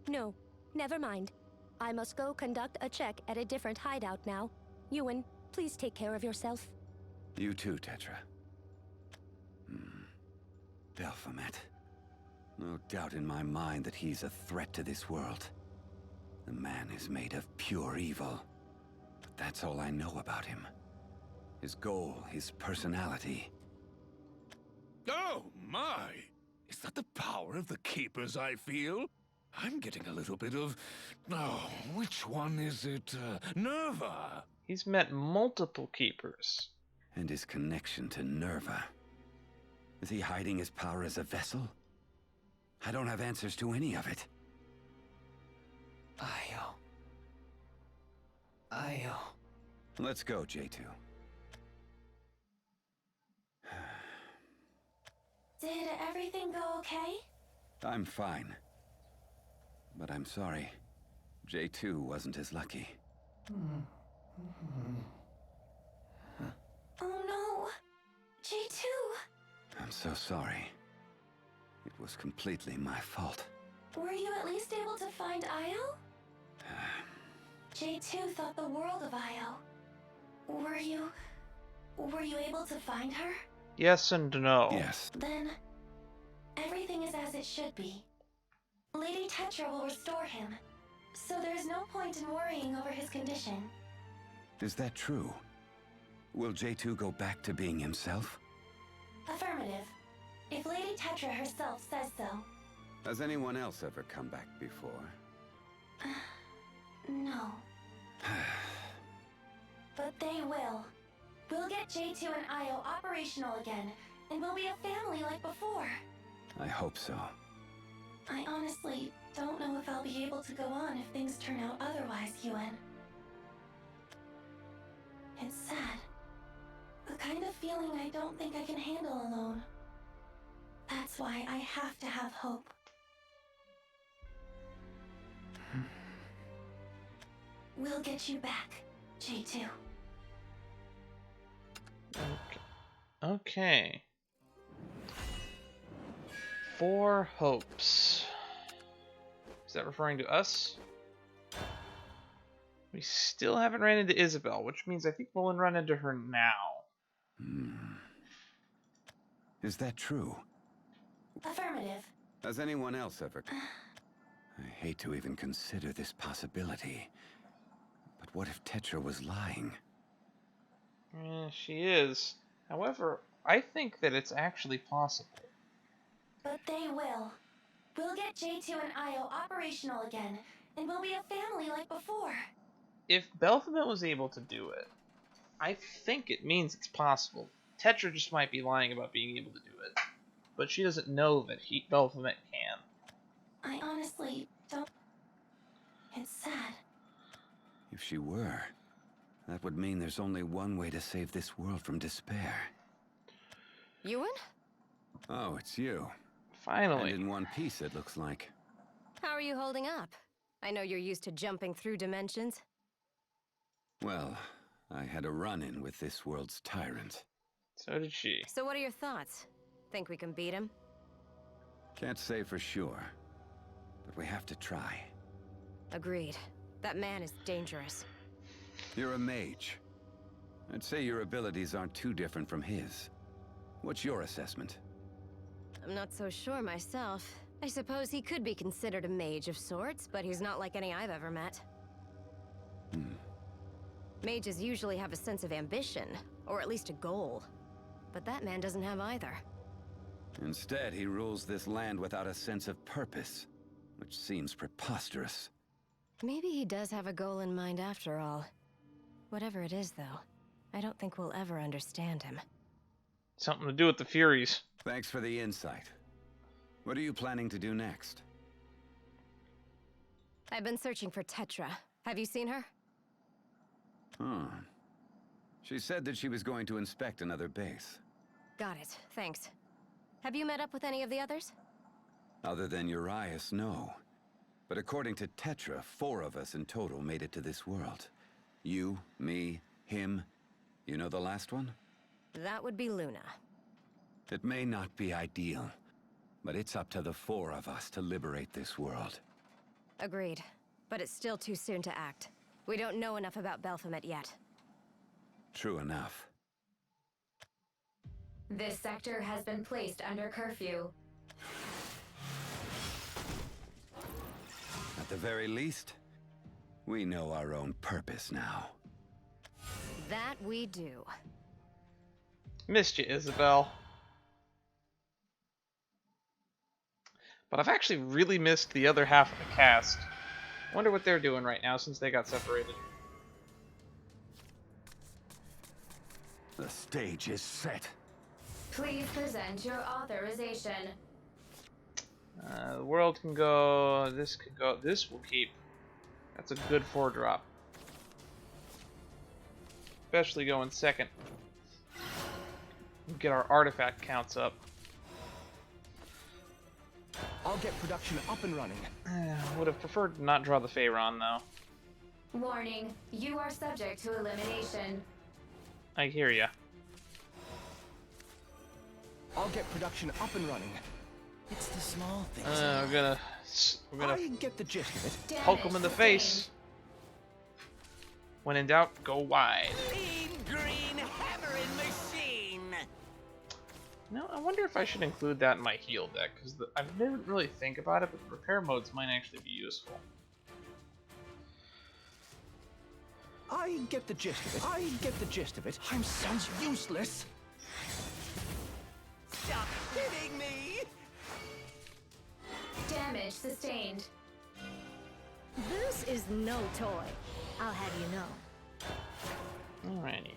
No, never mind. I must go conduct a check at a different hideout now. Yuwan, please take care of yourself. You too, Tetra. Baphomet. No doubt in my mind that he's a threat to this world. The man is made of pure evil. But that's all I know about him. His goal, his personality. Oh, my! Is that the power of the Keepers I feel? I'm getting a little bit of... Oh, which one is it? Nerva! He's met multiple Keepers. And his connection to Nerva. Is he hiding his power as a vessel? I don't have answers to any of it. Io. Let's go, J2. Did everything go okay? I'm fine. But I'm sorry. J2 wasn't as lucky. Oh no! J2! I'm so sorry. It was completely my fault. Were you at least able to find Io? J2 thought the world of Io. Were you able to find her? Yes and no. Yes. Then, everything is as it should be. Lady Tetra will restore him, so there's no point in worrying over his condition. Is that true? Will J2 go back to being himself? Affirmative. If Lady Tetra herself says so. Has anyone else ever come back before? No. But they will. We'll get J2 and Io operational again, and we'll be a family like before. I hope so. I honestly don't know if I'll be able to go on if things turn out otherwise, Yuwan. It's sad. The kind of feeling I don't think I can handle alone. That's why I have to have hope. We'll get you back, J2. Okay. 4 hopes. Is that referring to us? We still haven't ran into Isabel, which means I think we'll run into her now. Is that true? Affirmative. Has anyone else ever... I hate to even consider this possibility. But what if Tetra was lying? She is. However, I think that it's actually possible. But they will. We'll get J2 and Io operational again, and we'll be a family like before. If Baphomet was able to do it, I think it means it's possible. Tetra just might be lying about being able to do it. But she doesn't know that Baphomet can. I honestly don't... It's sad. If she were, that would mean there's only one way to save this world from despair. Yuwan? Oh, it's you. Finally. And in one piece, it looks like. How are you holding up? I know you're used to jumping through dimensions. Well, I had a run-in with this world's tyrant. So did she. So what are your thoughts? Think we can beat him? Can't say for sure, but we have to try. Agreed. That man is dangerous. You're a mage. I'd say your abilities aren't too different from his. What's your assessment? I'm not so sure myself. I suppose he could be considered a mage of sorts, but he's not like any I've ever met. Mages usually have a sense of ambition, or at least a goal. But that man doesn't have either. Instead, he rules this land without a sense of purpose, which seems preposterous. Maybe he does have a goal in mind after all. Whatever it is, though, I don't think we'll ever understand him. Something to do with the Furies. Thanks for the insight. What are you planning to do next? I've been searching for Tetra. Have you seen her? She said that she was going to inspect another base. Got it, thanks. Have you met up with any of the others? Other than Urias, no. But according to Tetra, 4 of us in total made it to this world. You, me, him. You know the last one? That would be Luna. It may not be ideal, but it's up to the 4 of us to liberate this world. Agreed. But it's still too soon to act. We don't know enough about Baphomet yet. True enough. This sector has been placed under curfew. At the very least, we know our own purpose now. That we do. Missed you, Isabel. But I've actually really missed the other half of the cast. Wonder what they're doing right now since they got separated. The stage is set. Please present your authorization. The world can go, this can go, this will keep. That's a good 4-drop. Especially going second. Get our artifact counts up. I'll get production up and running. Would have preferred to not draw the Pharaon though. Warning, you are subject to elimination. I hear ya. I'll get production up and running. It's the small things. We're gonna I get the gist of it. poke him in the face. When in doubt, go wide. Mean green hammering machine! No, I wonder if I should include that in my heal deck, because I didn't really think about it, but the repair modes might actually be useful. I get the gist of it. I get the gist of it. I'm so useless. Stop kidding me! Damage sustained. This is no toy. I'll have you know. Alrighty.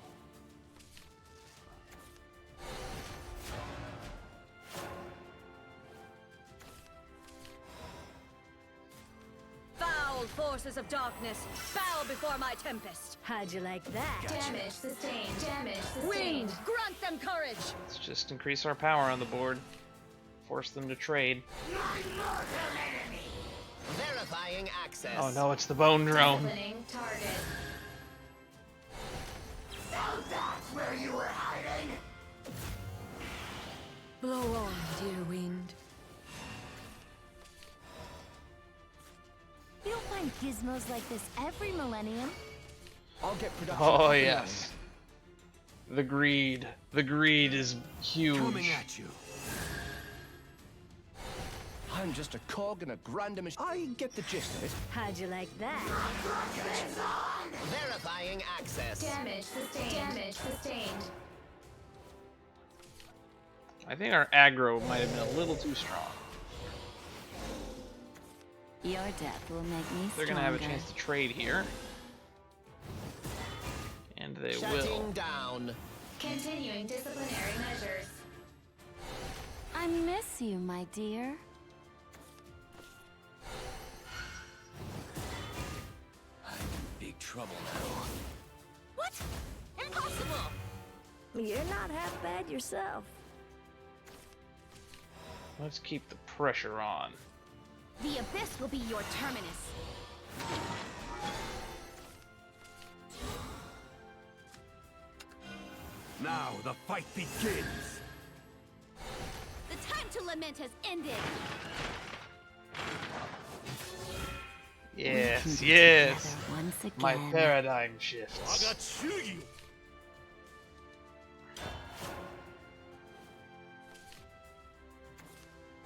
Foul forces of darkness, bow before my tempest. How'd you like that? Damage sustained. Damage sustained. Wind, grant them courage. Let's just increase our power on the board. Force them to trade. Verifying access. Oh no, it's the bone drone. Disciplining target. So that's where you were hiding? Blow on, dear wind. You don't find gizmos like this every millennium. I'll get production. Oh up and yes. The greed. The greed is huge. Coming at you. I'm just a cog in a grander machine. I get the gist of it. How'd you like that? Verifying access. Damage sustained. Damage sustained. I think our aggro might have been a little too strong. Your death will make me They're gonna have a chance to trade here. And they will. Shutting down. Continuing disciplinary measures. I miss you, my dear. I'm in big trouble now. What? Impossible! You're not half bad yourself. Let's keep the pressure on. The abyss will be your terminus. Now the fight begins. The time to lament has ended. Yes, yes. Once again. My paradigm shifts. Agatsugi!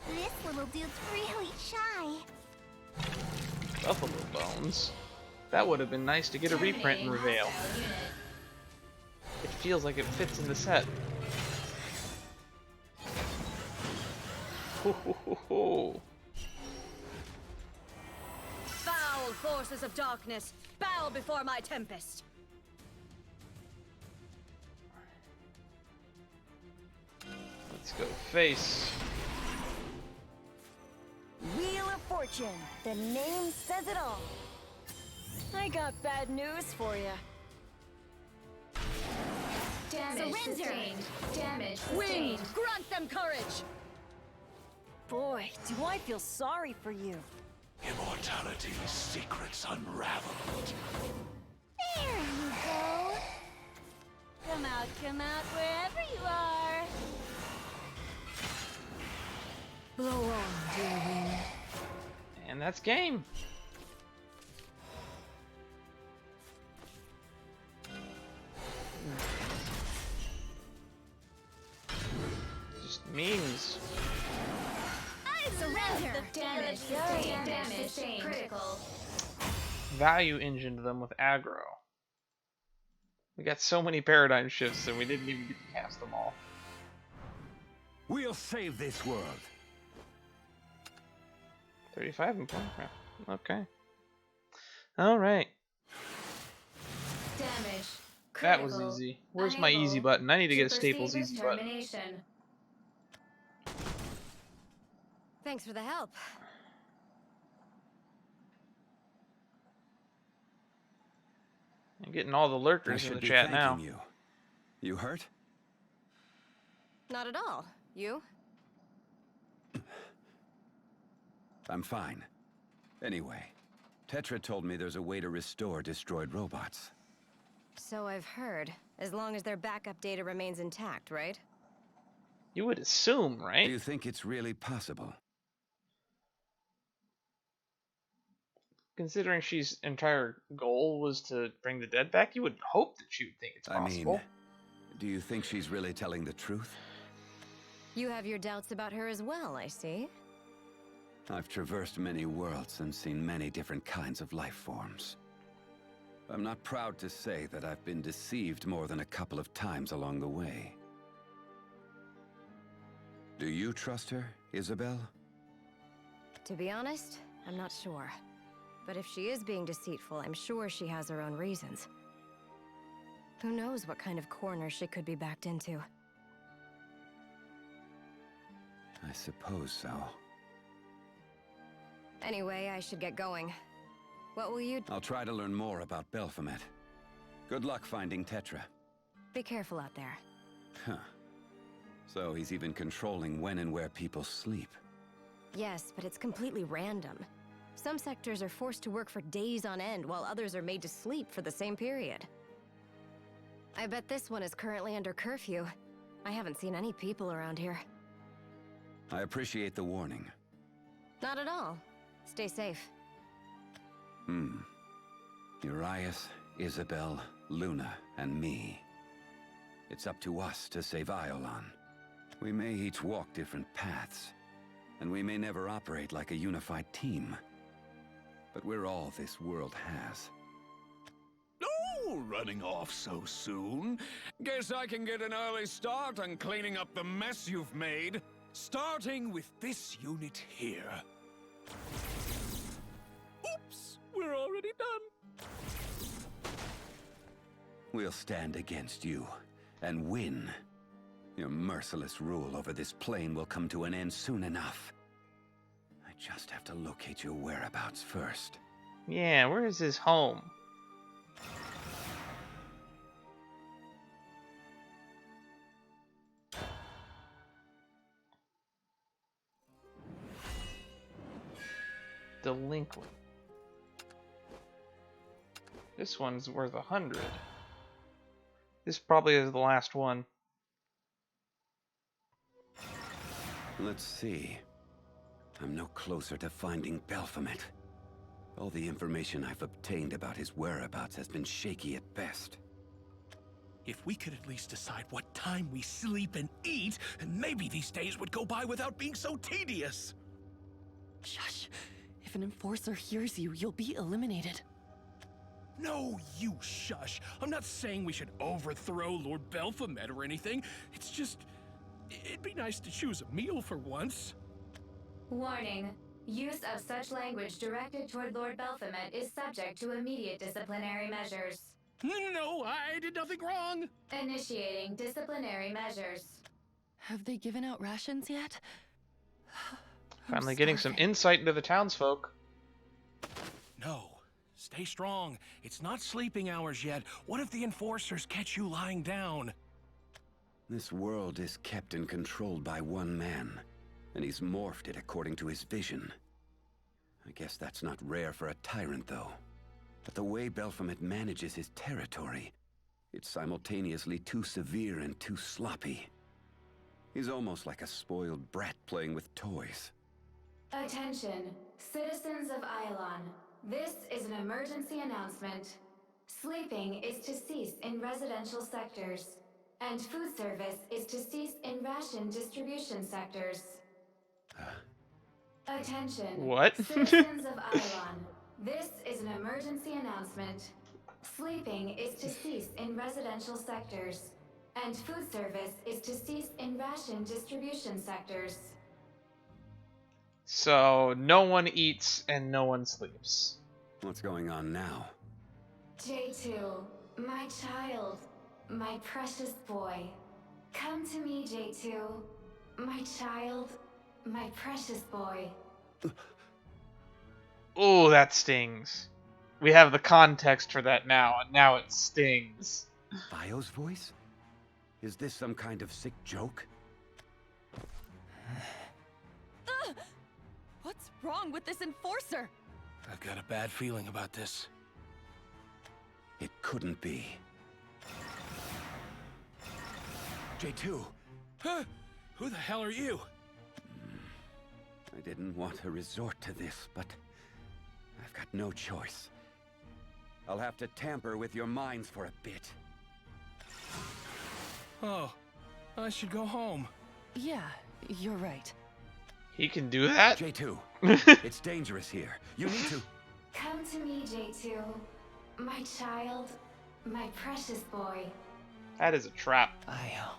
This little dude's really shy. Buffalo bones. That would have been nice to get a reprint and reveal. It feels like it fits in the set. Ho, ho, ho, ho. Foul forces of darkness, bow before my tempest. Let's go face. Wheel of Fortune. The name says it all. I got bad news for you. Damage Surrender. sustained. Damage Wind, sustained. grant them courage. Boy, do I feel sorry for you. Immortality's secrets unraveled. There you go. Come out, wherever you are. Blow on, dear wind. And that's game. Just memes. I surrender. Damage sustained. Damage sustained. Critical. Value engined them with aggro. We got so many paradigm shifts and we didn't even get to cast them all. We'll save this world. 35 and point. Okay. Alright. Damage. That was Critical. easy. Where's my Unable easy button? I need to get a proceed Staples with easy button. termination. Thanks for the help. I'm getting all the I lurkers in should the be chat now. thanking you. You hurt? Not at all. You? I'm fine. Anyway, Tetra told me there's a way to restore destroyed robots. So I've heard. As long as their backup data remains intact, right? You would assume, Do right? you think it's really possible? Considering she's entire goal was to bring the dead back, you would hope that she would think it's I possible. mean, do you think she's really telling the truth? You have your doubts about her as well, I see. I've traversed many worlds and seen many different kinds of life forms. I'm not proud to say that I've been deceived more than a couple of times along the way. Do you trust her, Isabel? To be honest, I'm not sure. But if she is being deceitful, I'm sure she has her own reasons. Who knows what kind of corner she could be backed into? I suppose so. Anyway, I should get going. What will you... I'll try to learn more about Baphomet. Good luck finding Tetra. Be careful out there. Huh. So he's even controlling when and where people sleep. Yes, but it's completely random. Some sectors are forced to work for days on end, while others are made to sleep for the same period. I bet this one is currently under curfew. I haven't seen any people around here. I appreciate the warning. Not at all. Stay safe. Urias, Isabel, Luna, and me. It's up to us to save Iolan. We may each walk different paths, and we may never operate like a unified team. But we're all this world has. Oh, running off so soon? Guess I can get an early start on cleaning up the mess you've made. Starting with this unit here. Oops, we're already done. We'll stand against you, and win. Your merciless rule over this plane will come to an end soon enough. I just have to locate your whereabouts first. Yeah, where is his home? Delinquent. This one's worth 100. This probably is the last one. Let's see. I'm no closer to finding Baphomet. All the information I've obtained about his whereabouts has been shaky at best. If we could at least decide what time we sleep and eat, maybe these days would go by without being so tedious. Shush. If an enforcer hears you, you'll be eliminated. No, you shush. I'm not saying we should overthrow Lord Baphomet or anything. It's just... it'd be nice to choose a meal for once. Warning. Use of such language directed toward Lord Baphomet is subject to immediate disciplinary measures. No, I did nothing wrong. Initiating disciplinary measures. Have they given out rations yet? Finally getting some insight into the townsfolk. No. Stay strong. It's not sleeping hours yet. What if the enforcers catch you lying down? This world is kept and controlled by one man, and he's morphed it according to his vision. I guess that's not rare for a tyrant, though. But the way Baphomet manages his territory, it's simultaneously too severe and too sloppy. He's almost like a spoiled brat playing with toys. Attention, citizens of Iolan. This is an emergency announcement. Sleeping is to cease in residential sectors, and food service is to cease in ration distribution sectors. Attention, What? citizens of Iolan. This is an emergency announcement. Sleeping is to cease in residential sectors, and food service is to cease in ration distribution sectors. So, no one eats and no one sleeps. What's going on now? J2, my child, my precious boy. Come to me, J2. My child, my precious boy. Oh, that stings. We have the context for that now, and now it stings. Bio's voice? Is this some kind of sick joke? What's wrong with this enforcer? I've got a bad feeling about this. It couldn't be. J2! Huh? Who the hell are you? I didn't want to resort to this, but I've got no choice. I'll have to tamper with your minds for a bit. Oh, I should go home. Yeah, you're right. He can do that? J2, it's dangerous here. You need to... Come to me, J2. My child, my precious boy. That is a trap. Io.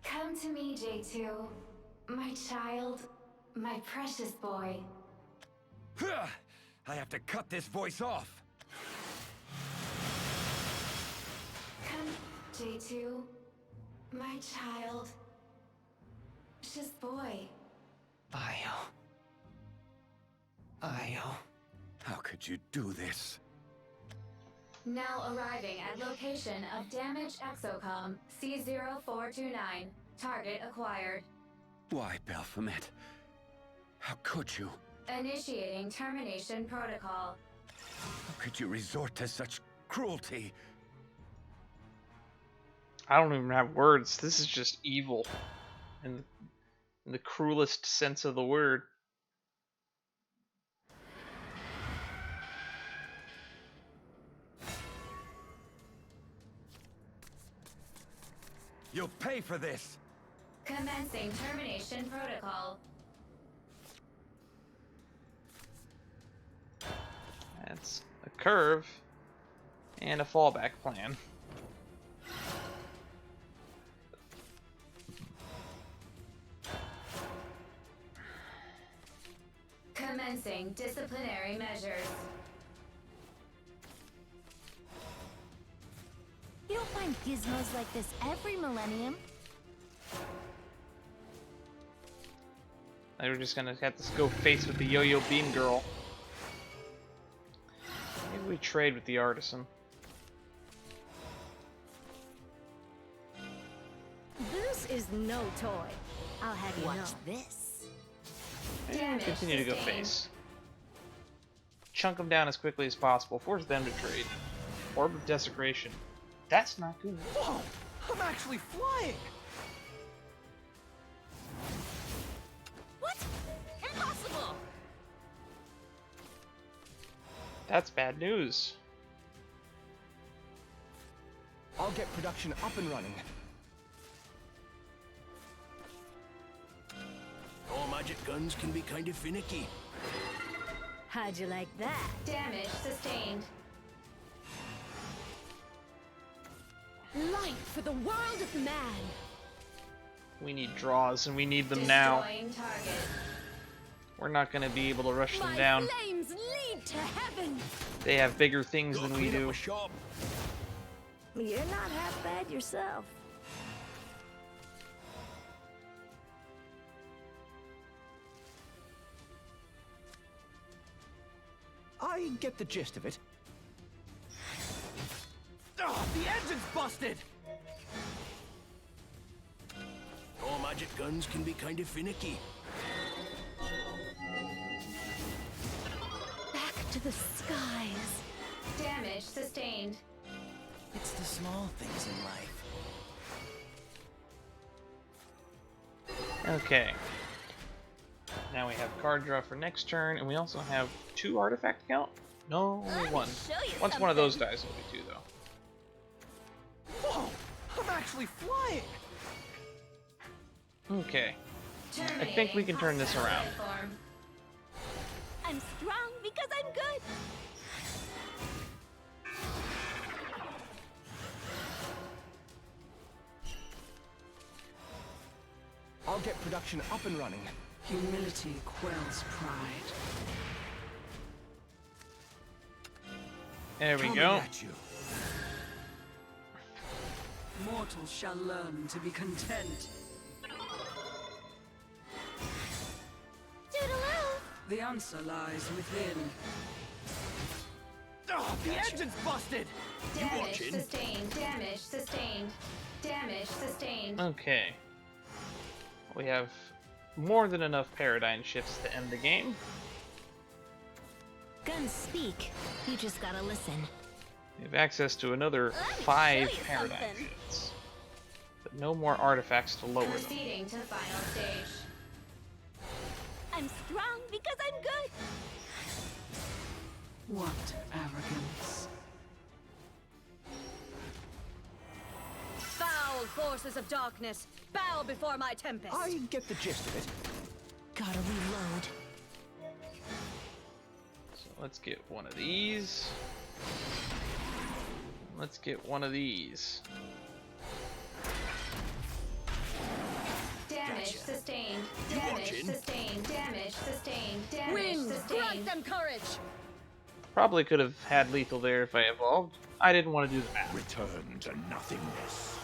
Come to me, J2. My child, my precious boy. I have to cut this voice off. Come, J2. My child. Precious boy. Io. How could you do this? Now arriving at location of damaged exocom C0429. Target acquired. Why, Baphomet? How could you? Initiating termination protocol. How could you resort to such cruelty? I don't even have words. This is just evil. In the cruelest sense of the word. You'll pay for this! Commencing termination protocol. That's a curve and a fallback plan. Commencing disciplinary measures. You don't find gizmos like this every millennium. Now we're just gonna have to go face with the Yo-Yo Beam Girl. Maybe we trade with the Artisan. This is no toy. I'll have you Watch know. this. And continue to go face. Chunk them down as quickly as possible. Force them to trade. Orb of Desecration. That's not good. Whoa! I'm actually flying! What? Impossible! That's bad news. I'll get production up and running. All magic guns can be kind of finicky. How'd you like that? Damage sustained. Light for the world of man! We need draws, and we need them now. Destroying target. We're not going to be able to rush them My down. flames lead to heaven! They have bigger things than we Clean up do. my shop. You're not half bad yourself. I get the gist of it. Oh, the engine's busted! All magic guns can be kind of finicky. Back to the skies. Damage sustained. It's the small things in life. Okay. Now we have card draw for next turn, and we also have 2 artifact count? No, only 1. Once one of those dies, it'll be 2 though. Whoa! I'm actually flying! Okay. I think we can turn this around. I'm strong because I'm good. I'll get production up and running. Humility quells pride. There we Coming go. at you. Mortals shall learn to be content. Toodaloo! The answer lies within. Oh, the engine's busted! Damage sustained. Damage sustained. Damage sustained. Okay. We have more than enough paradigm shifts to end the game. Guns speak. You just gotta listen. We have access to another Let me 5 show you paradigm something. shifts. But no more artifacts to lower them. Proceeding to final stage. I'm strong because I'm good. What arrogance. Foul forces of darkness, bow before my tempest. I get the gist of it. Gotta reload. So let's get one of these. Let's get one of these. Damage sustained. Damage sustained. Damage sustained. Damage Wind, grant sustained. them courage. Probably could have had lethal there if I evolved. I didn't want to do the math. Return to nothingness.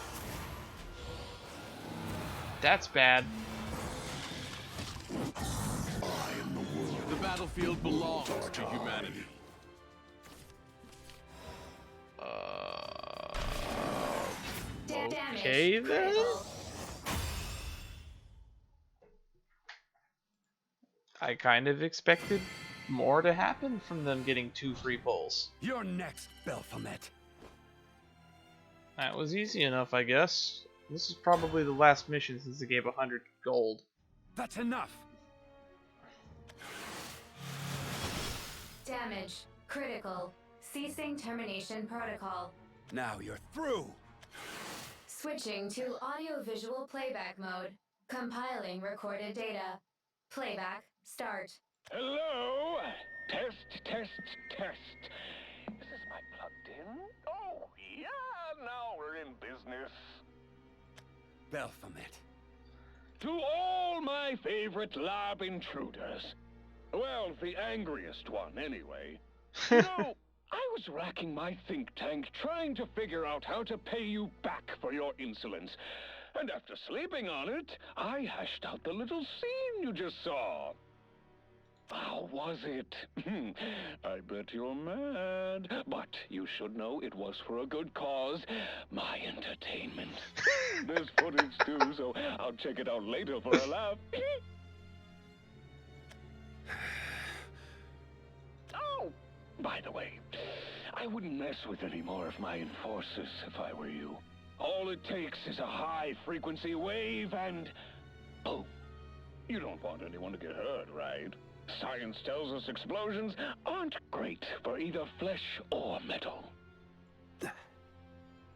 That's bad. I am the world. The battlefield belongs to humanity. Okay then. I kind of expected more to happen from them getting 2 free pulls. You're next, Belphomet. That was easy enough, I guess. This is probably the last mission since they gave 100 gold. That's enough. Damage. Critical. Ceasing termination protocol. Now you're through. Switching to audio-visual playback mode. Compiling recorded data. Playback. Start. Hello? Test, test, test. Is this mic plugged in? Oh, yeah, now we're in business. Belphomet. To all my favorite lab intruders. Well, the angriest one, anyway. You know, I was racking my think tank trying to figure out how to pay you back for your insolence. And after sleeping on it, I hashed out the little scene you just saw. How was it? I bet you're mad. But you should know it was for a good cause. My entertainment. There's footage too, so I'll check it out later for a laugh. Oh, by the way, I wouldn't mess with any more of my enforcers if I were you. All it takes is a high-frequency wave and... Oh, you don't want anyone to get hurt, right? Science tells us explosions aren't great for either flesh or metal.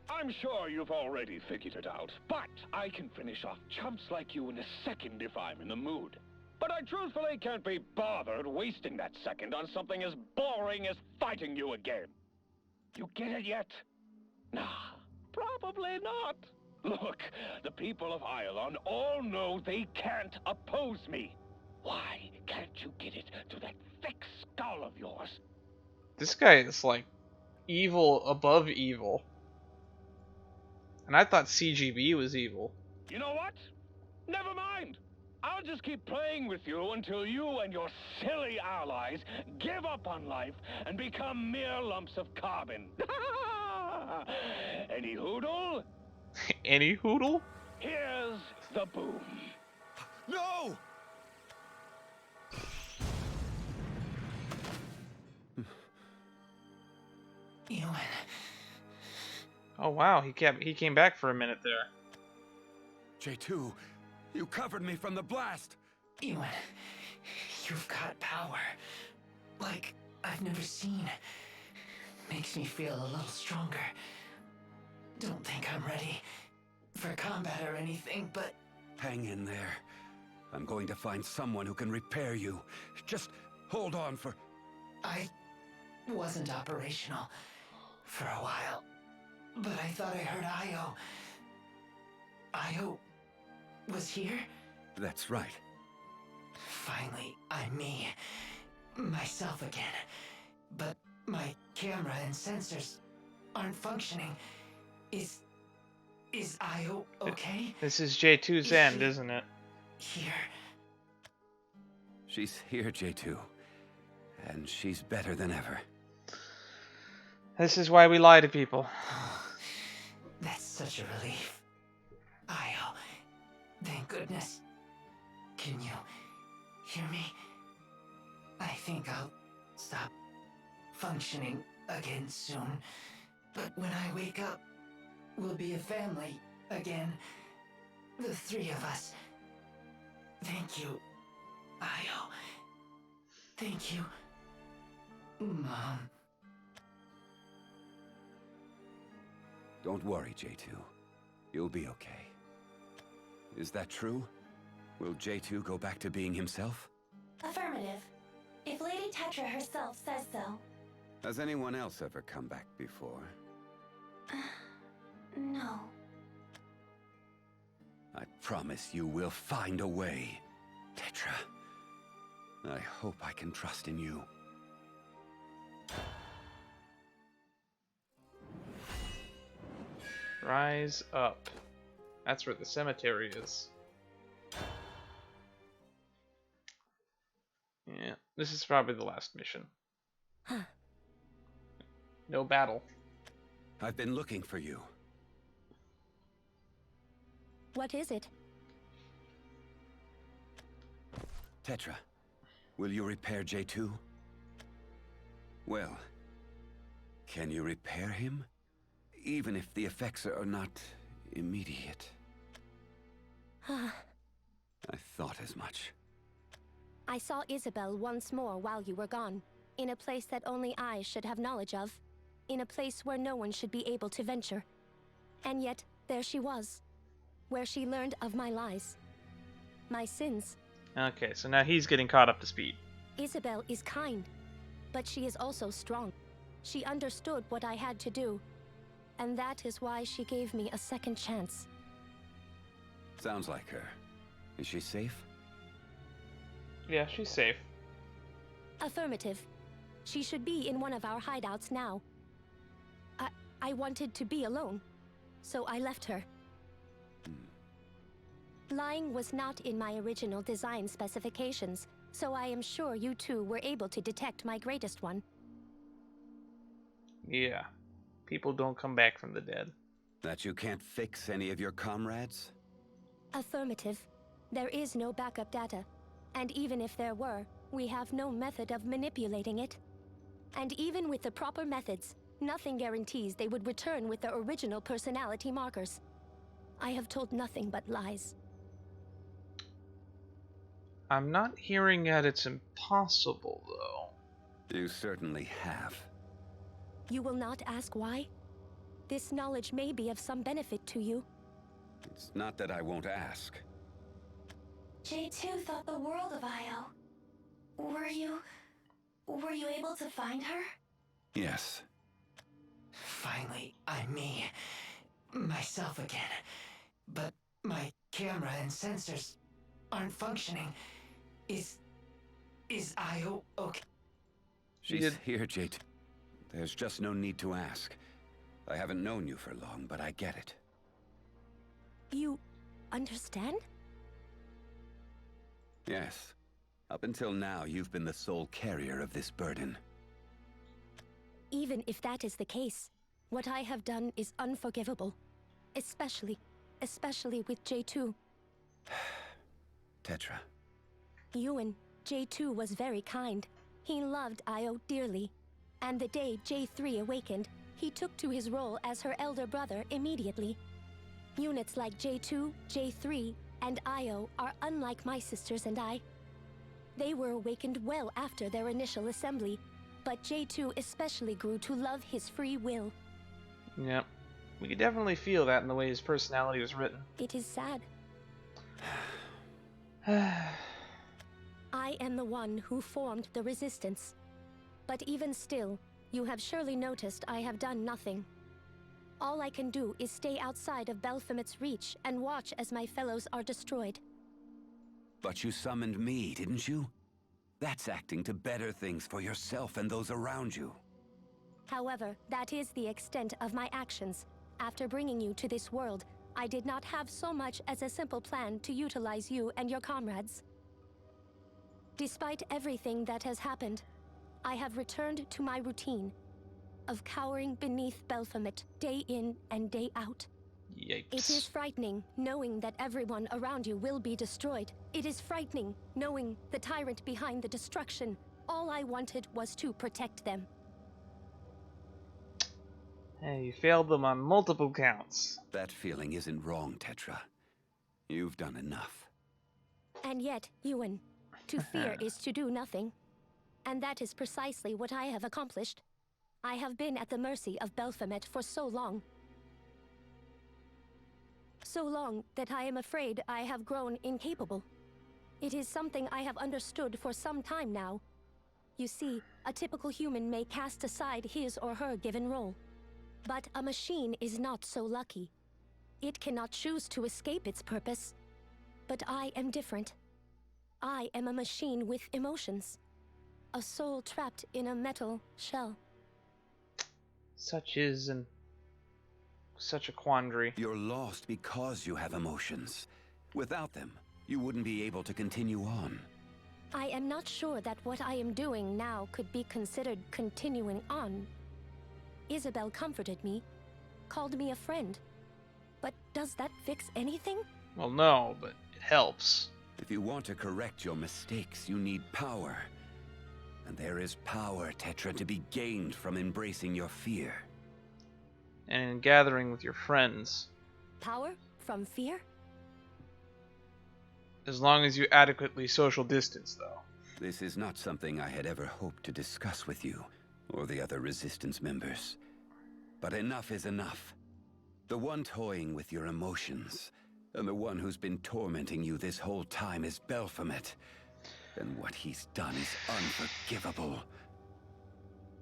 I'm sure you've already figured it out, but I can finish off chumps like you in a second if I'm in the mood. But I truthfully can't be bothered wasting that second on something as boring as fighting you again. You get it yet? Nah, probably not. Look, the people of Iolon all know they can't oppose me. Why can't you get it to that thick skull of yours? This guy is like evil above evil. And I thought CGB was evil. You know what? Never mind. I'll just keep playing with you until you and your silly allies give up on life and become mere lumps of carbon. Any hoodle? Any hoodle? Here's the boom. No! Yuwan. Oh wow, he came back for a minute there. J2, you covered me from the blast. Yuwan, you've got power. Like I've never seen. Makes me feel a little stronger. Don't think I'm ready for combat or anything, but... Hang in there. I'm going to find someone who can repair you. Just hold on for... I wasn't operational for a while, but I thought I heard Io. Io was here? That's right. Finally, I'm me. Myself again. But my camera and sensors aren't functioning. Is Io okay? This is J2's end, isn't it? Here. She's here, J2. And she's better than ever. This is why we lie to people. That's such a relief. Io, thank goodness. Can you hear me? I think I'll stop functioning again soon. But when I wake up, we'll be a family again. The three of us. Thank you, Io. Thank you, Mom. Don't worry, J2. You'll be okay. Is that true? Will J2 go back to being himself? Affirmative. If Lady Tetra herself says so. Has anyone else ever come back before? No. I promise you will find a way, Tetra. I hope I can trust in you. Rise up. That's where the cemetery is. Yeah, this is probably the last mission. Huh. No battle. I've been looking for you. What is it? Tetra, will you repair J2? Well, can you repair him? Even if the effects are not immediate. I thought as much. I saw Isabel once more while you were gone, in a place that only I should have knowledge of, in a place where no one should be able to venture. And yet, there she was, where she learned of my lies, my sins. Okay, so now he's getting caught up to speed. Isabel is kind, but she is also strong. She understood what I had to do, and that is why she gave me a second chance. Sounds like her. Is she safe? Yeah, she's safe. Affirmative. She should be in one of our hideouts now. I wanted to be alone, so I left her. Lying was not in my original design specifications, so I am sure you two were able to detect my greatest one. Yeah. People don't come back from the dead. That you can't fix any of your comrades? Affirmative. There is no backup data. And even if there were, we have no method of manipulating it. And even with the proper methods, nothing guarantees they would return with their original personality markers. I have told nothing but lies. I'm not hearing that it's impossible, though. You certainly have. You will not ask why? This knowledge may be of some benefit to you. It's not that I won't ask. J2 thought the world of Io. Were you able to find her? Yes. Finally, I'm me. Myself again. But my camera and sensors aren't functioning. Is Io okay? She's here, J2. There's just no need to ask. I haven't known you for long, but I get it. You understand? Yes. Up until now, you've been the sole carrier of this burden. Even if that is the case, what I have done is unforgivable. Especially with J2. Tetra. Yuwan, J2 was very kind. He loved Io dearly. And the day J3 awakened, he took to his role as her elder brother immediately. Units like J2, J3, and Io are unlike my sisters and I. They were awakened well after their initial assembly, but J2 especially grew to love his free will. Yep. We could definitely feel that in the way his personality was written. It is sad. I am the one who formed the resistance. But even still, you have surely noticed I have done nothing. All I can do is stay outside of Baphomet's reach and watch as my fellows are destroyed. But you summoned me, didn't you? That's acting to better things for yourself and those around you. However, that is the extent of my actions. After bringing you to this world, I did not have so much as a simple plan to utilize you and your comrades. Despite everything that has happened, I have returned to my routine of cowering beneath Baphomet day in and day out. It is frightening knowing that everyone around you will be destroyed. It is frightening knowing the tyrant behind the destruction. All I wanted was to protect them. Hey, you failed them on multiple counts. That feeling isn't wrong, Tetra. You've done enough. And yet, Yuwan, to fear is to do nothing. And that is precisely what I have accomplished. I have been at the mercy of Baphomet for so long. So long that I am afraid I have grown incapable. It is something I have understood for some time now. You see, a typical human may cast aside his or her given role. But a machine is not so lucky. It cannot choose to escape its purpose. But I am different. I am a machine with emotions. A soul trapped in a metal shell. Such a quandary. You're lost because you have emotions. Without them, you wouldn't be able to continue on. I am not sure that what I am doing now could be considered continuing on. Isabel comforted me, called me a friend. But does that fix anything? Well, no, but it helps. If you want to correct your mistakes, you need power. And there is power, Tetra, to be gained from embracing your fear. And in gathering with your friends. Power from fear? As long as you adequately social distance, though. This is not something I had ever hoped to discuss with you, or the other Resistance members. But enough is enough. The one toying with your emotions, and the one who's been tormenting you this whole time is Baphomet. And what he's done is unforgivable.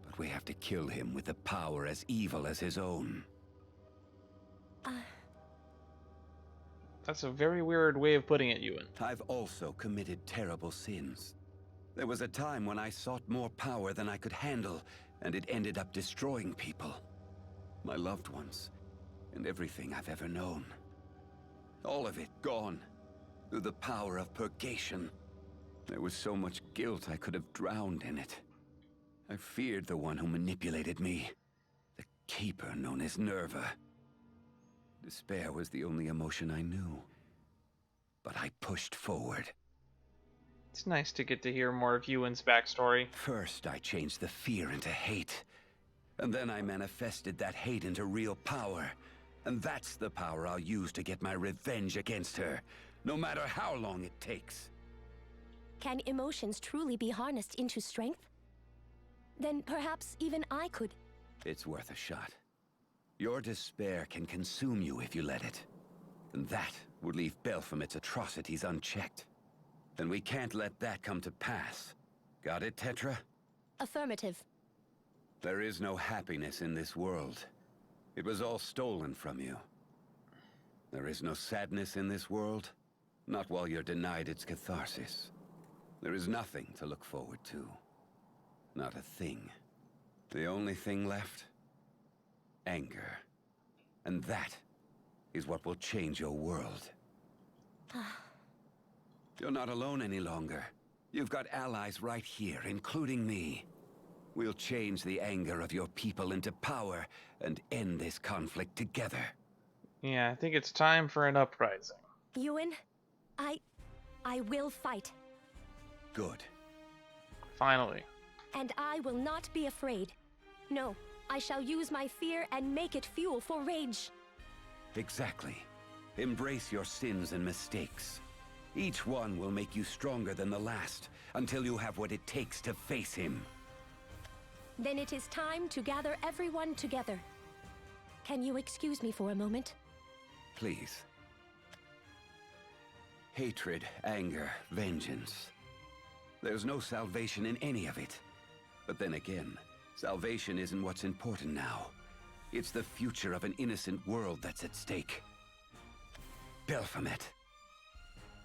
But we have to kill him with a power as evil as his own. That's a very weird way of putting it, Yuwan. I've also committed terrible sins. There was a time when I sought more power than I could handle, and it ended up destroying people. My loved ones, and everything I've ever known. All of it gone, through the power of purgation. There was so much guilt I could have drowned in it. I feared the one who manipulated me, the Keeper known as Nerva. Despair was the only emotion I knew. But I pushed forward. It's nice to get to hear more of Yuwan's backstory. First, I changed the fear into hate. And then I manifested that hate into real power. And that's the power I'll use to get my revenge against her, no matter how long it takes. Can emotions truly be harnessed into strength? Then perhaps even I could. It's worth a shot. Your despair can consume you if you let it. And that would leave Baphomet's atrocities unchecked. And we can't let that come to pass. Got it, Tetra? Affirmative. There is no happiness in this world. It was all stolen from you. There is no sadness in this world, not while you're denied its catharsis. There is nothing to look forward to. Not a thing. The only thing left? Anger. And that is what will change your world. You're not alone any longer. You've got allies right here, including me. We'll change the anger of your people into power and end this conflict together. Yeah, I think it's time for an uprising. Yuwan, I will fight. Good. Finally. And I will not be afraid. No, I shall use my fear and make it fuel for rage. Exactly. Embrace your sins and mistakes. Each one will make you stronger than the last, until you have what it takes to face him. Then it is time to gather everyone together. Can you excuse me for a moment? Please. Hatred, anger, vengeance. There's no salvation in any of it. But then again, salvation isn't what's important now. It's the future of an innocent world that's at stake. Baphomet,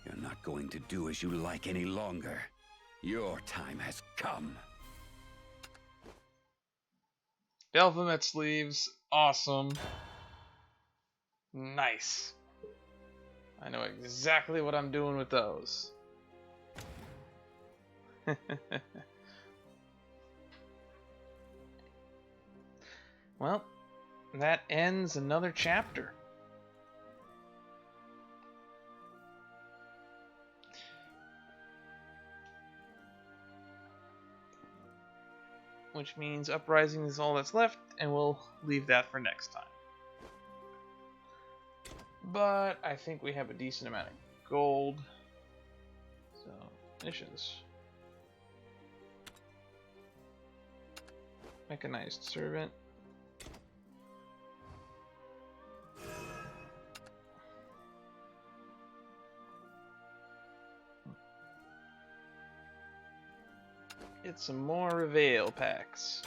you're not going to do as you like any longer. Your time has come. Baphomet sleeves, awesome. Nice. I know exactly what I'm doing with those. Well, that ends another chapter. which means Uprising is all that's left, and we'll leave that for next time. But I think we have a decent amount of gold. So, missions. Mechanized servant. Get some more Reveal packs.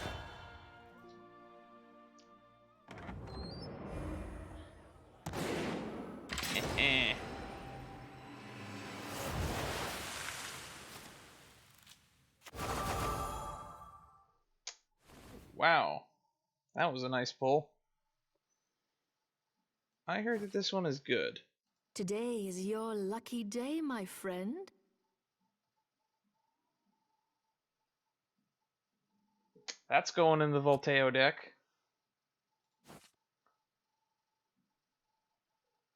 Wow, that was a nice pull. I heard that this one is good. Today is your lucky day, my friend. That's going in the Volteo deck.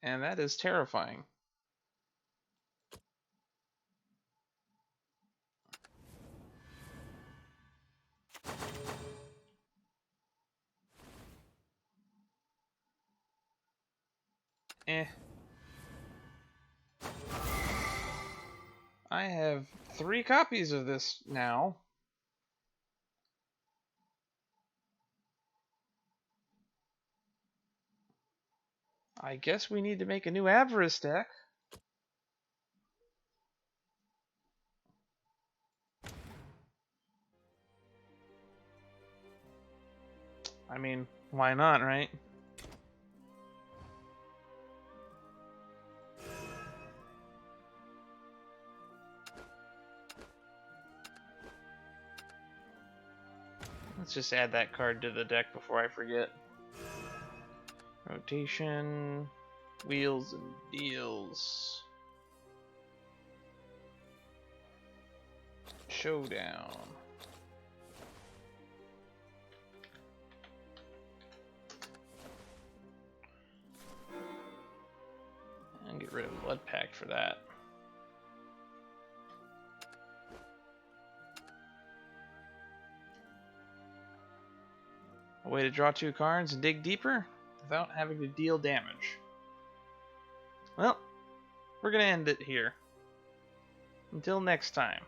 And that is terrifying. I have 3 copies of this now. I guess we need to make a new Avarice deck. I mean, why not, right? Let's just add that card to the deck before I forget. Rotation, wheels and deals. Showdown. And get rid of Blood Pact for that. A way to draw 2 cards and dig deeper without having to deal damage. Well, we're going to end it here. Until next time.